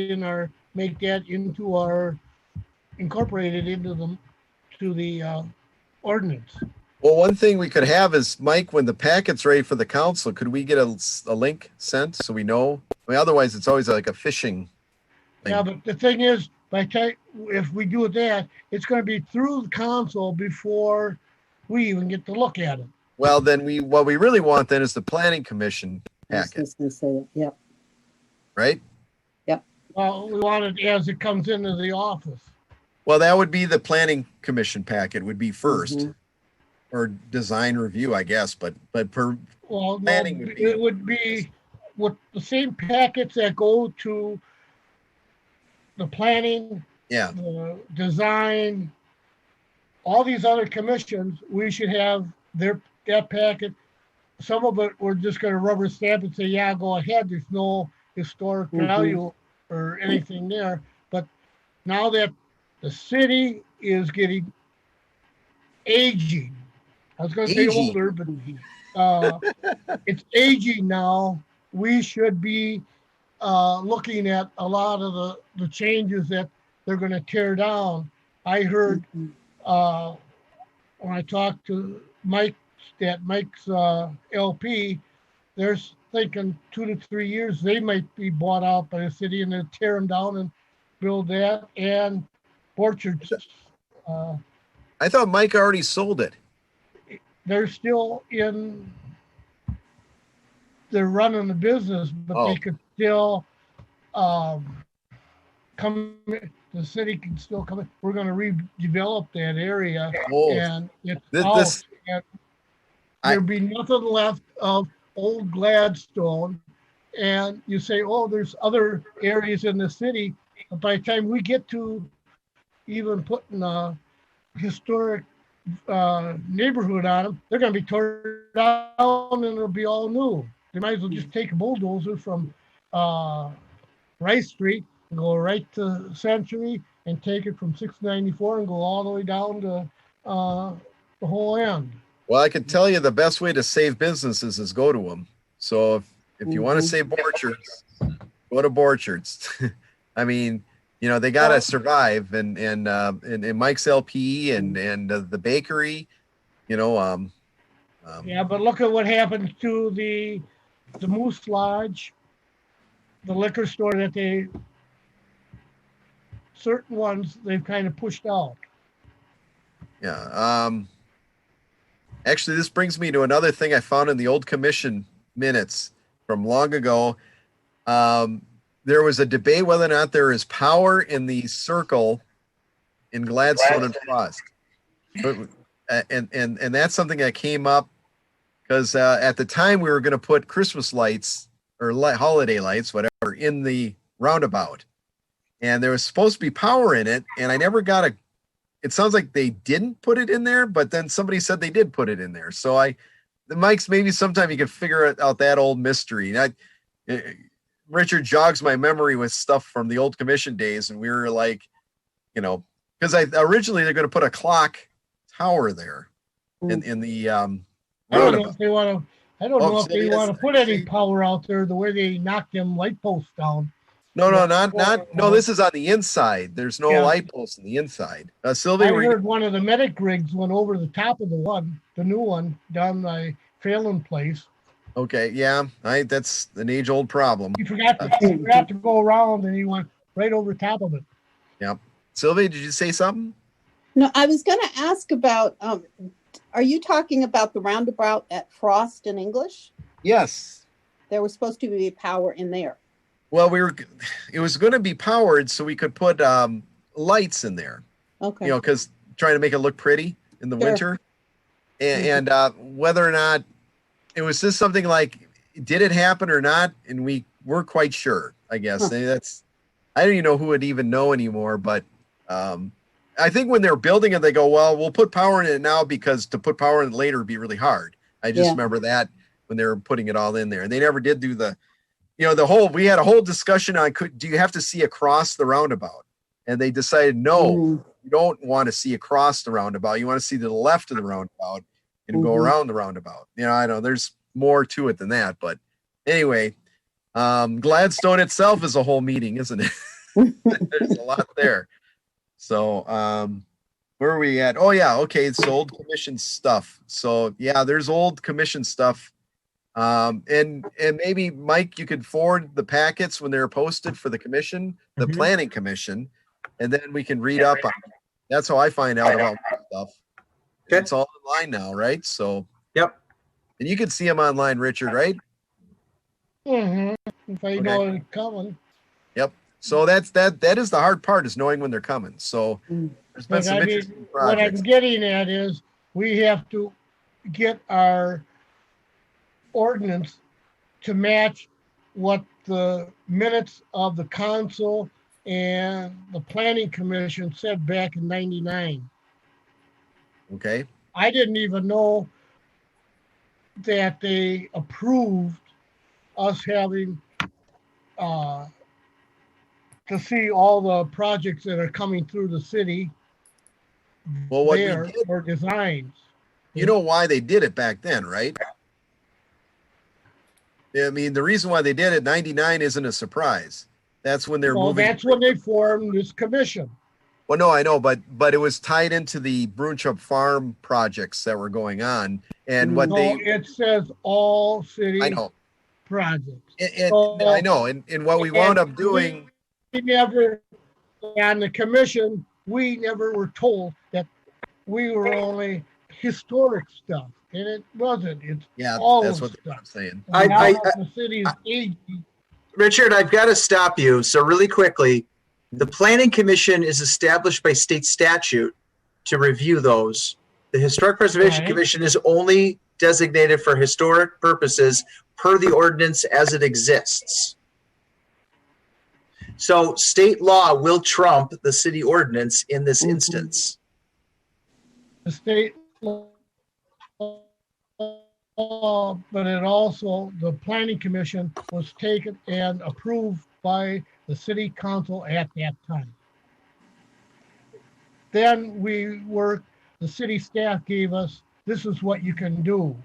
incorporated into the ordinance. Well, one thing we could have is, Mike, when the packet's ready for the council, could we get a link sent so we know? I mean, otherwise it's always like a phishing thing. Yeah, but the thing is, if we do that, it's going to be through the council before we even get to look at it. Well, then what we really want then is the planning commission I was packet, just gonna say it. Yep. right? Well, we want it as it comes into the office. Well, that would be the planning commission packet would be first, Mhm. or design review, I guess, but Well, no, Planning would be- it would be with the same packets that go to the planning, yeah. the design, all these other commissions. We should have that packet. Some of it, we're just going to rubber stamp and say, yeah, go ahead. There's no historic Mhm. value or anything there. But now that the city is getting aging, I was going to say Aging. older, but it's aging now. We should be looking at a lot of the changes that they're going to tear down. I heard when I talked to Mike's LP, they're thinking 2 to 3 years they might be bought out by the city, and they'll tear them down and build that and orchards. I thought Mike already sold it. They're still they're running the business, but they could still come. The city can still come in. We're going to redevelop that area, Oh, and it's this- out. And there'll be nothing left of old Gladstone. And you say, oh, there's other areas in the city. But by the time we get to even putting a historic neighborhood on them, they're going to be torn down and it'll be all new. They might as well just take a bulldozer from Rice Street and go right to Century and take it from 694 and go all the way down to the whole end. Well, I can tell you the best way to save businesses is go to them. So if you want to save Borchards, go to Borchards. I mean, they got to survive, and Mike's LP and the bakery, yeah, but look at what happened to the Moose Lodge, the liquor store that certain ones they've kind of pushed out. Yeah. Actually, this brings me to another thing I found in the old commission minutes from long ago. There was a debate whether or not there is power in the circle in Gladstone and Frost. And that's something that came up because at the time we were going to put Christmas lights or holiday lights, whatever, in the roundabout. And there was supposed to be power in it. And I never got it sounds like they didn't put it in there, but then somebody said they did put it in there. So Mike's, maybe sometime you can figure out that old mystery. Richard jogs my memory with stuff from the old commission days. And we were like, because originally they're going to put a clock tower there in the I don't know if they want to. I don't know if they want to put any see. power out there the way they knocked them light posts down. No, Yeah. no, this is on the inside. There's no Yeah. light posts on the inside. I Sylvia, heard one of the medic rigs went over the top of the new one down by Phelan Place. okay, yeah, that's an age-old problem. He forgot to go around and he went right over top of it. Yeah. Sylvia, did you say something? No, I was going to ask about, are you talking about the roundabout at Frost and English? Yes. There was supposed to be power in there. Well, it was going to be powered so we could put lights in there, Okay. you know, because trying to make it look pretty in the Sure. winter. And whether or not it was just something like, did it happen or not? And we weren't quite sure, I guess. Huh. I don't even know who would even know anymore, but I think when they're building it, they go, well, we'll put power in it now because to put power in it later would be really hard. I just Yeah. remember that when they were putting it all in there, and they never did do we had a whole discussion on, do you have to see across the roundabout? And they decided, no, you don't want to see across the roundabout. You want to see to the left of the roundabout and go around the roundabout. You know, I know there's more to it than that, but anyway, Gladstone itself is a whole meeting, isn't it? There's a lot there. So, where are we at? Oh yeah. Okay. It's old commission stuff. So yeah, there's old commission stuff. And maybe Mike, you could forward the packets when they're posted for the commission, the planning commission, and then we can read up on it. That's how I find out about stuff. Okay. It's all online now, right? So, Yep. and you can see them online, Richard, right? If I know it's coming. Yep. So that is the hard part, is knowing when they're coming. So there's been But some I mean, interesting what I'm projects. getting at is we have to get our ordinance to match what the minutes of the council and the planning commission said back in '99. Okay. I didn't even know that they approved us having to see all the projects that are coming through the city Well, what we there did, for designs. you know why they did it back then, right? I mean, the reason why they did it, 99 isn't a surprise. That's when they're Well, moving. that's when they formed this commission. Well, no, I know, but it was tied into the Brunchup Farm projects that were going on, and what So they, it says all city I know, projects. I know, and what we wound up doing, We never, on the commission, we never were told that we were only historic stuff, and it wasn't. It's yeah, all that's of what stuff. I'm saying. And I- now the city is aging. Richard, I've got to stop you. So really quickly, the Planning Commission is established by state statute to review those. The Historic Preservation Right. Commission is only designated for historic purposes per the ordinance as it exists. So state law will trump the city ordinance in this instance. The state law, but it also, the planning commission was taken and approved by the city council at that time. Then the city staff gave us, this is what you can do.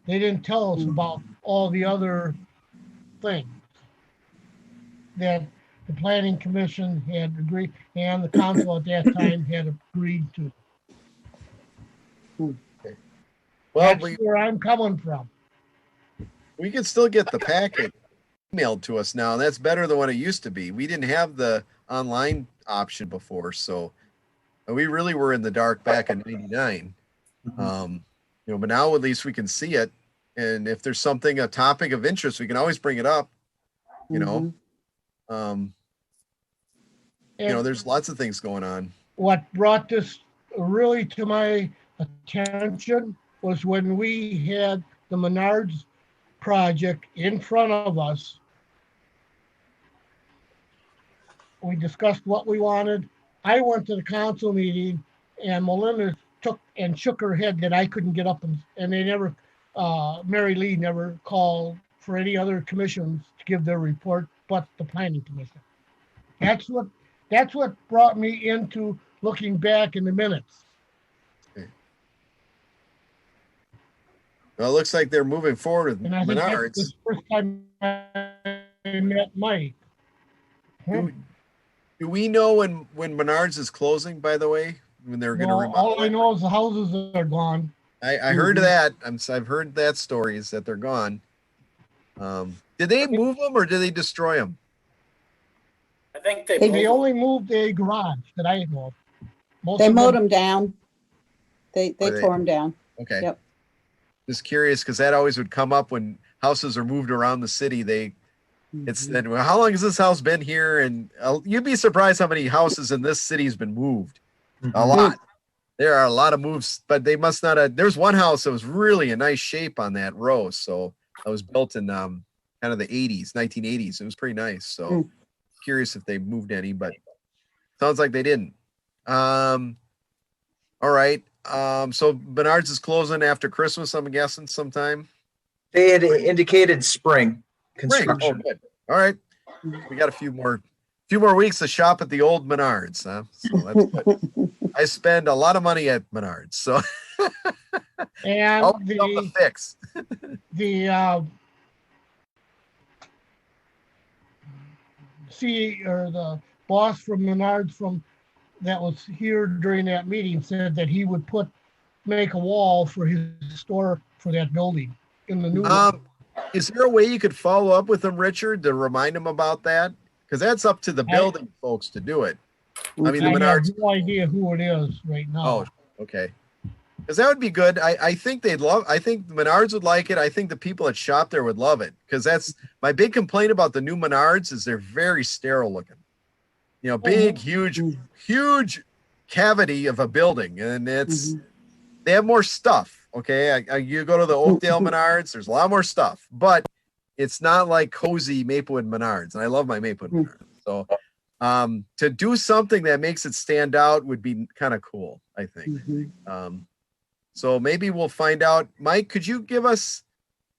They didn't tell us about all the other things that the planning commission had agreed, and the council at that time had agreed to. Well, That's where I'm coming from. we can still get the packet emailed to us now. That's better than what it used to be. We didn't have the online option before, so we really were in the dark back in '99. But now at least we can see it, and if there's a topic of interest, we can always bring it up. There's lots of things going on. What brought this really to my attention was when we had the Menards project in front of us. We discussed what we wanted. I went to the council meeting, and Melinda shook her head that I couldn't get up, and they never, Mary Lee never called for any other commissions to give their report but the planning commission. That's what brought me into looking back in the minutes. Well, it looks like they're moving forward with And I think that's Menards. the first time I met Mike. Do we know when Menards is closing, by the way? When they're going to No, remodel all I it? know is the houses are gone. I heard that. I've heard that story is that they're gone. Did they move them or did they destroy them? I think they They They moved only moved a garage that I know of. Most They of mowed them down. They Or they- tore them down. Okay. Yep. Just curious because that always would come up when houses are moved around the city. It's Mhm. then, well, how long has this house been here? And you'd be surprised how many houses in this city has been moved. A lot. There are a lot of moves, but they must not have. There's one house that was really a nice shape on that row. So it was built in kind of the 80s, 1980s. It was pretty nice. So curious if they moved any, but sounds like they didn't. All right. So Menards is closing after Christmas, I'm guessing sometime. They had indicated spring Great. Oh, construction. good. All right. We got a few more weeks to shop at the old Menards, huh? So that's good. I spend a lot of money at Menards, so And I'll be able to fix. the the boss from Menards that was here during that meeting said that he would make a wall for his store for that building in the new one. Is there a way you could follow up with them, Richard, to remind them about that? Because that's up to the building folks to do it. I mean, the I have Menards. no idea who it is right now. Oh, okay. Because that would be good. I think they'd love. I think the Menards would like it. I think the people that shop there would love it. Because that's my big complaint about the new Menards is they're very sterile looking. You know, big, huge cavity of a building, and they have more stuff. Okay, you go to the Oakdale Menards, there's a lot more stuff, but it's not like cozy Maplewood Menards, and I love my Maplewood Menards. So, to do something that makes it stand out would be kind of cool, I think. So maybe we'll find out. Mike, could you give us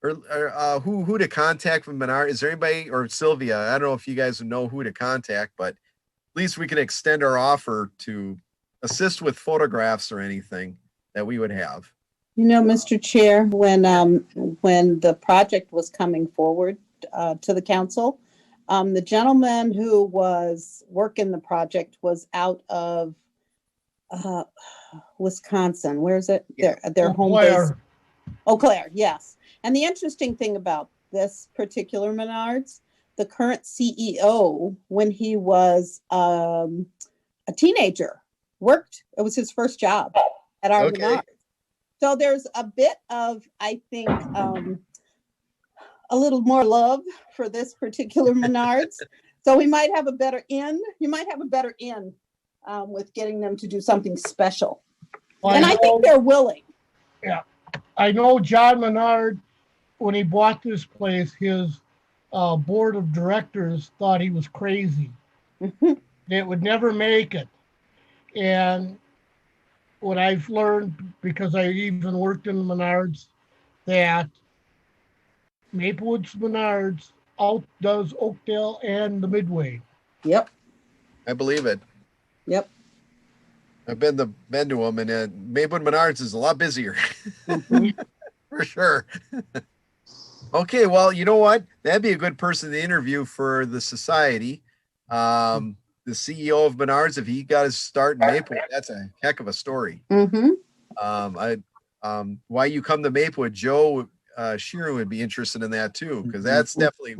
or who to contact from Menard? Is there anybody, or Sylvia? I don't know if you guys know who to contact, but at least we can extend our offer to assist with photographs or anything that we would have. You know, Mr. Chair, when the project was coming forward to the council, the gentleman who was working the project was out of Wisconsin. Where is it? Their home base. Eau Claire, yes. And the interesting thing about this particular Menards, the current CEO, when he was a teenager, worked. It was his first job at our Menards. So there's a bit of, I think, a little more love for this particular Menards. So we might have a better in. You might have a better in with getting them to do something special. Well, and I think they're willing. Yeah. I know John Menard, when he bought this place, his board of directors thought he was crazy. It would never make it. And what I've learned, because I even worked in Menards, that Maplewood's Menards outdoes Oakdale and the Midway. Yep. I believe it. Yep. I've been to them, and Maplewood Menards is a lot busier. For sure. Okay, well, you know what? That'd be a good person to interview for the society. The CEO of Menards, if he got his start in Maplewood, that's a heck of a story. Why you come to Maplewood, Joe Sheeran would be interested in that too, because that's definitely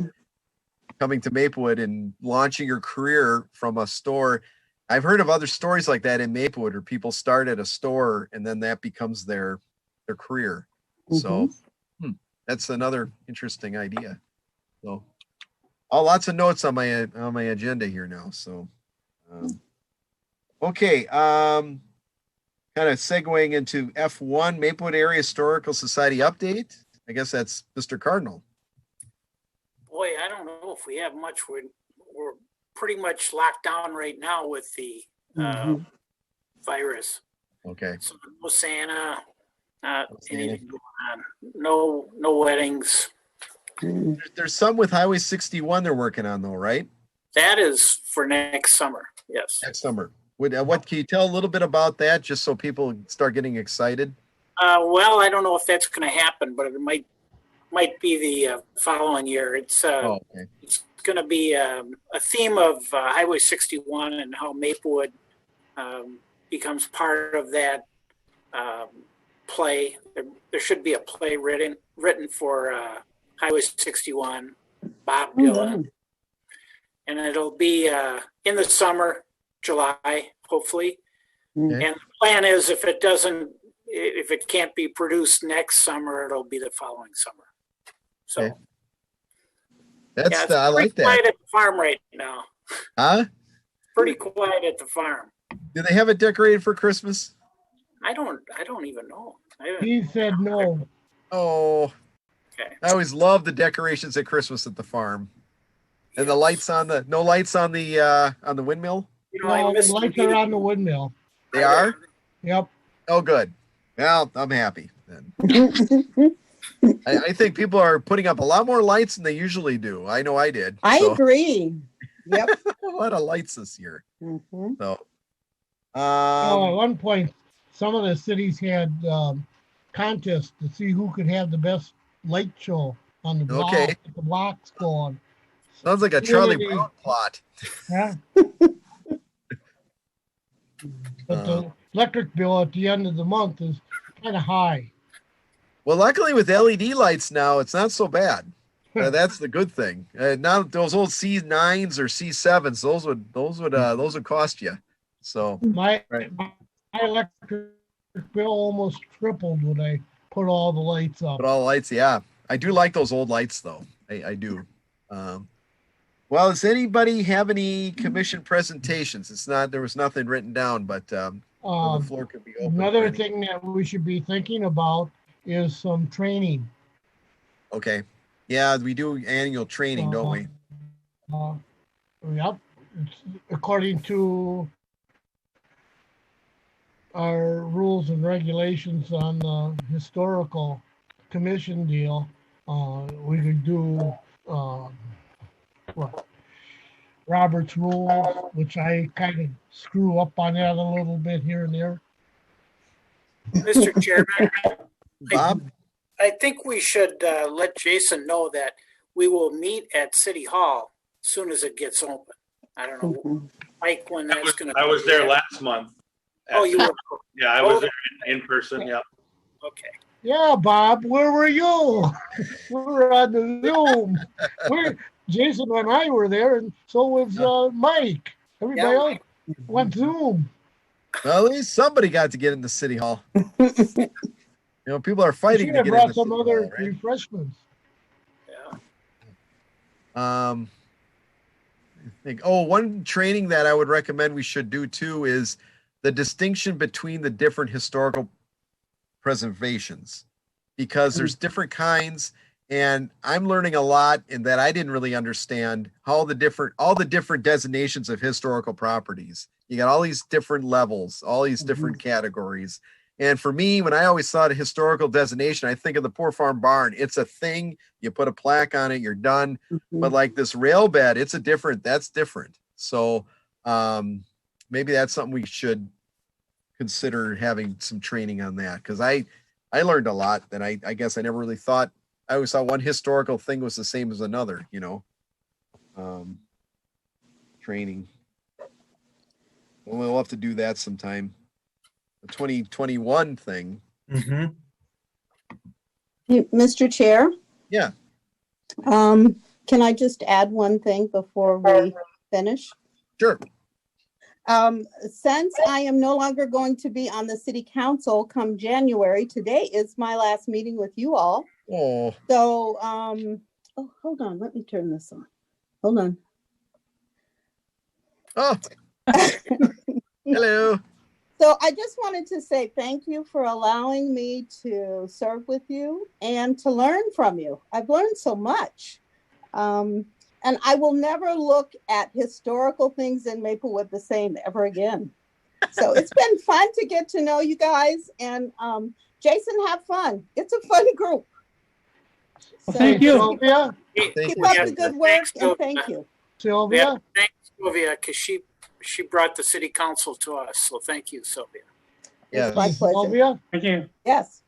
coming to Maplewood and launching your career from a store. I've heard of other stories like that in Maplewood where people start at a store and then that becomes their career. So that's another interesting idea. So lots of notes on my agenda here now. So okay, kind of segueing into F1, Maplewood Area Historical Society update. I guess that's Mr. Cardinal. Boy, I don't know if we have much. We're pretty much locked down right now with the virus. Okay. So no Santa, not anything going on. No weddings. There's some with Highway 61 they're working on though, right? That is for next summer. Yes. Next summer. What can you tell a little bit about that, just so people start getting excited? Well, I don't know if that's going to happen, but it might be the following year. It's it's going to be a theme of Highway 61 and how Maplewood becomes part of that play. There should be a play written for Highway 61, Bob Dylan, and it'll be in the summer, July, hopefully. Okay. And the plan is if it can't be produced next summer, it'll be the following summer. So. Okay. That's Yeah, it's I like pretty quiet that. at the farm right now. Huh? Pretty quiet at the farm. Do they have it decorated for Christmas? I don't even know. He said no. Oh, Okay. I always love the decorations at Christmas at the farm. And the lights on the no lights on the windmill? You know, I No, missed the the lights are meeting. on the windmill. They are? Yep. Oh, good. Well, I'm happy then. I think people are putting up a lot more lights than they usually do. I know I did. I So, agree. Yep. a lot of lights this year. Mhm. So, Oh, at one point, some of the cities had contests to see who could have the best light show on the block. Okay. The blocks going. sounds like a Charlie Community- Brown plot. Yeah. But the electric bill at the end of the month is kind of high. Well, luckily with LED lights now, it's not so bad. That's the good thing. Now those old C9s or C7s, those would cost you. So My, Right. my electric bill almost tripled when I put all the lights up. but all the lights, yeah, I do like those old lights though. I do. Well, does anybody have any commission presentations? There was nothing written down, but the floor could be open. for Another any- thing that we should be thinking about is some training. Okay. Yeah, we do annual training, don't we? Yep, it's according to our rules and regulations on the historical commission deal. We could do what Robert's rules, which I kind of screw up on that a little bit here and there. Mr. Chairman, Bob? I think we should let Jason know that we will meet at City Hall as soon as it gets open. I don't know, Mhm. Mike, when that's going to. I was there last month. Oh, you were, Yeah, I was there in person, yeah. okay. Yeah, Bob, where were you? We were on the Zoom. Jason and I were there, and so was Mike. Everybody Yeah, else went Zoom. Well, at least somebody got to get into City Hall. People are We fighting should to have get brought into some City other Hall, right? refreshments. Yeah. One training that I would recommend we should do too is the distinction between the different historical preservations, because there's different kinds, and I'm learning a lot in that I didn't really understand how all the different designations of historical properties. You got all these different levels, all these different categories. And for me, when I always thought of historical designation, I think of the Poor Farm Barn. It's a thing. You put a plaque on it, you're done. But like this rail bed, that's different. So maybe that's something we should consider having some training on that. Because I learned a lot that I guess I never really thought. I always thought one historical thing was the same as another, training. We'll have to do that sometime. The 2021 thing. Mm-hmm. Mr. Chair? Yeah. Can I just add one thing before we finish? Sure. Since I am no longer going to be on the city council come January, today is my last meeting with you all. Oh, So, hold on, let me turn this on. Hold on. oh, hello. So I just wanted to say thank you for allowing me to serve with you and to learn from you. I've learned so much. And I will never look at historical things in Maplewood the same ever again. So it's been fun to get to know you guys, and Jason, have fun. It's a fun group. Well, So thank you, Sylvia. Thank Keep you. up Yeah, the good work, thanks, and thank you. Sylvia. Yeah, thanks, Sylvia, because she brought the city council to us. So thank you, Sylvia. Yes. My pleasure. Sylvia. Thank you. Yes.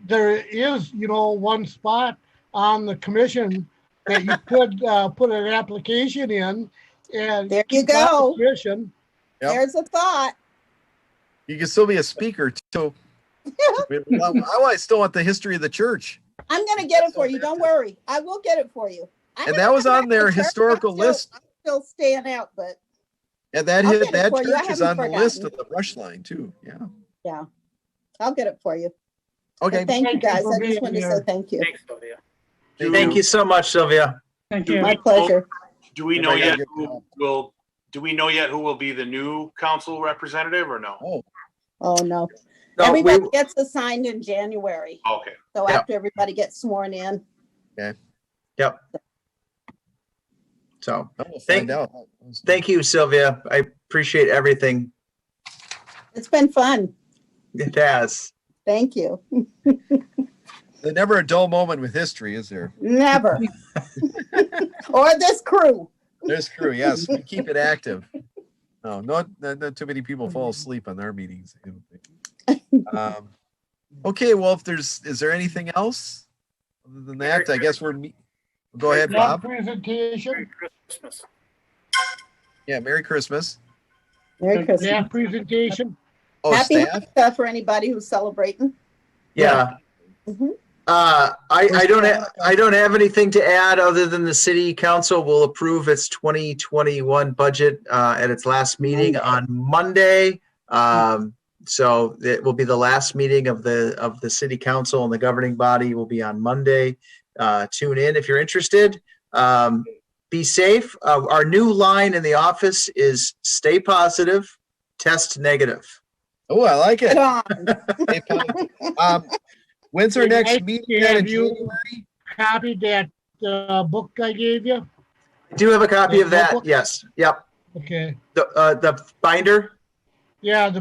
There is, one spot on the commission that you could put an application in and There you keep go. competition. Yep. There's a thought. You can still be a speaker too. I still want the history of the church. I'm gonna get it for you. Don't worry. I will get it for you. I And haven't that was heard on back their from the church. historical I'm still- list. I'm still staying out, but And that I'll hit get it that for you. I church is haven't on the list forgotten. of the brush line too. Yeah. yeah, I'll get it for you. Okay. But thank you Thank you guys. for I just being wanted to here. say thank you. Thanks, Sylvia. Thank you so much, Sylvia. Thank Do you. My we know- pleasure. Do we know Everybody yet gotta do we know yet who will be the new council representative or no? Oh, Oh, no. No, Everybody we- gets assigned in January. Okay. So Yeah. after everybody gets sworn in. So we'll Thank- find out. thank you, Sylvia. I appreciate everything. It's been fun. It has. Thank you. There's never a dull moment with history, is there? Never. Or this crew. There's crew. Yes, we keep it active. No, not too many people fall asleep on our meetings. I don't think. Okay, well, is there anything else other than that? I guess go ahead, Yeah, Bob. presentation. Merry Christmas. Yeah, Merry Christmas. Merry Christmas. Yeah, presentation. Oh, Happy staff. Hanukkah for anybody who's celebrating. Yeah. Mhm. I don't have anything to add other than the city council will approve its 2021 budget at its last meeting on Monday. So it will be the last meeting of the city council, and the governing body will be on Monday. Tune in if you're interested. Be safe. Our new line in the office is stay positive, test negative. Oh, I like Get it. on. Hey, Bob. When's our Hey, next nice meeting? to Then in have you. January? Copied that book I gave you. I do have a copy of that. Notebook? Yes. Yep. Okay. The binder. Yeah, the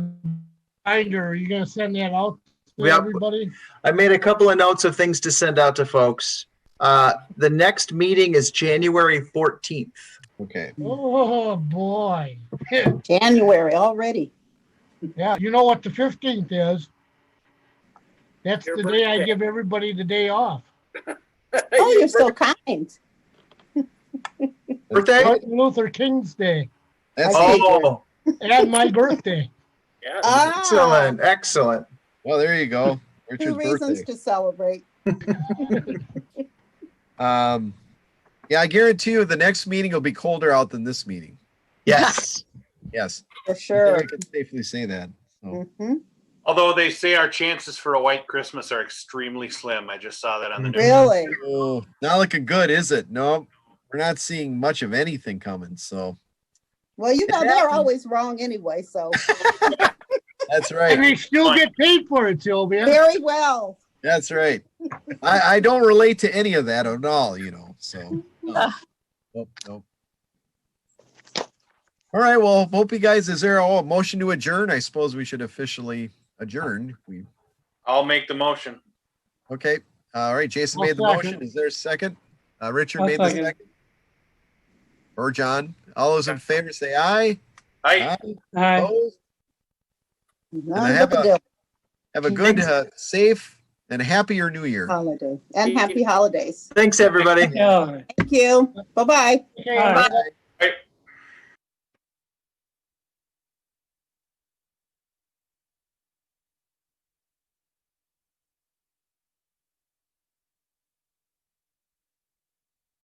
binder. Are you gonna send that out to Yep. everybody? I made a couple of notes of things to send out to folks. The next meeting is January 14th. Okay. Oh boy. January already. Yeah, you know what the 15th is? That's Your the day I birthday. give everybody the day off. Oh, you're so kind. Birthday? Martin Luther King's Day That's I see. Oh, and my birthday. Yeah. Ah, excellent. Excellent. well, there you go. 2 Richard's reasons birthday. to celebrate. Yeah, I guarantee you the next meeting will be colder out than this meeting. Yes. Yes. For I think sure. I can safely say that. So, hmm Although they say our chances for a white Christmas are extremely slim. I just saw that on the news. Really? oh, not looking good, is it? No, we're not seeing much of anything coming. So Well, you know, they're always wrong anyway, so that's And right. they still get paid for it, Sylvia. very well. That's right. I don't relate to any of that at all, So no. Nope. All right. Well, hope you guys. Is there a motion to adjourn? I suppose we should officially adjourn. I'll make the motion. Okay. All right. Jason I'll made the second. motion. Is there a second? Richard I'll made the second. second. Or John. All those in favor say aye. Aye. Hi. Opposed? None have but a- the deal. Have a good, safe, and happier New Year. Holiday and happy holidays. Thanks, everybody. Yeah. Thank you. Bye-bye. Okay, Bye. everybody.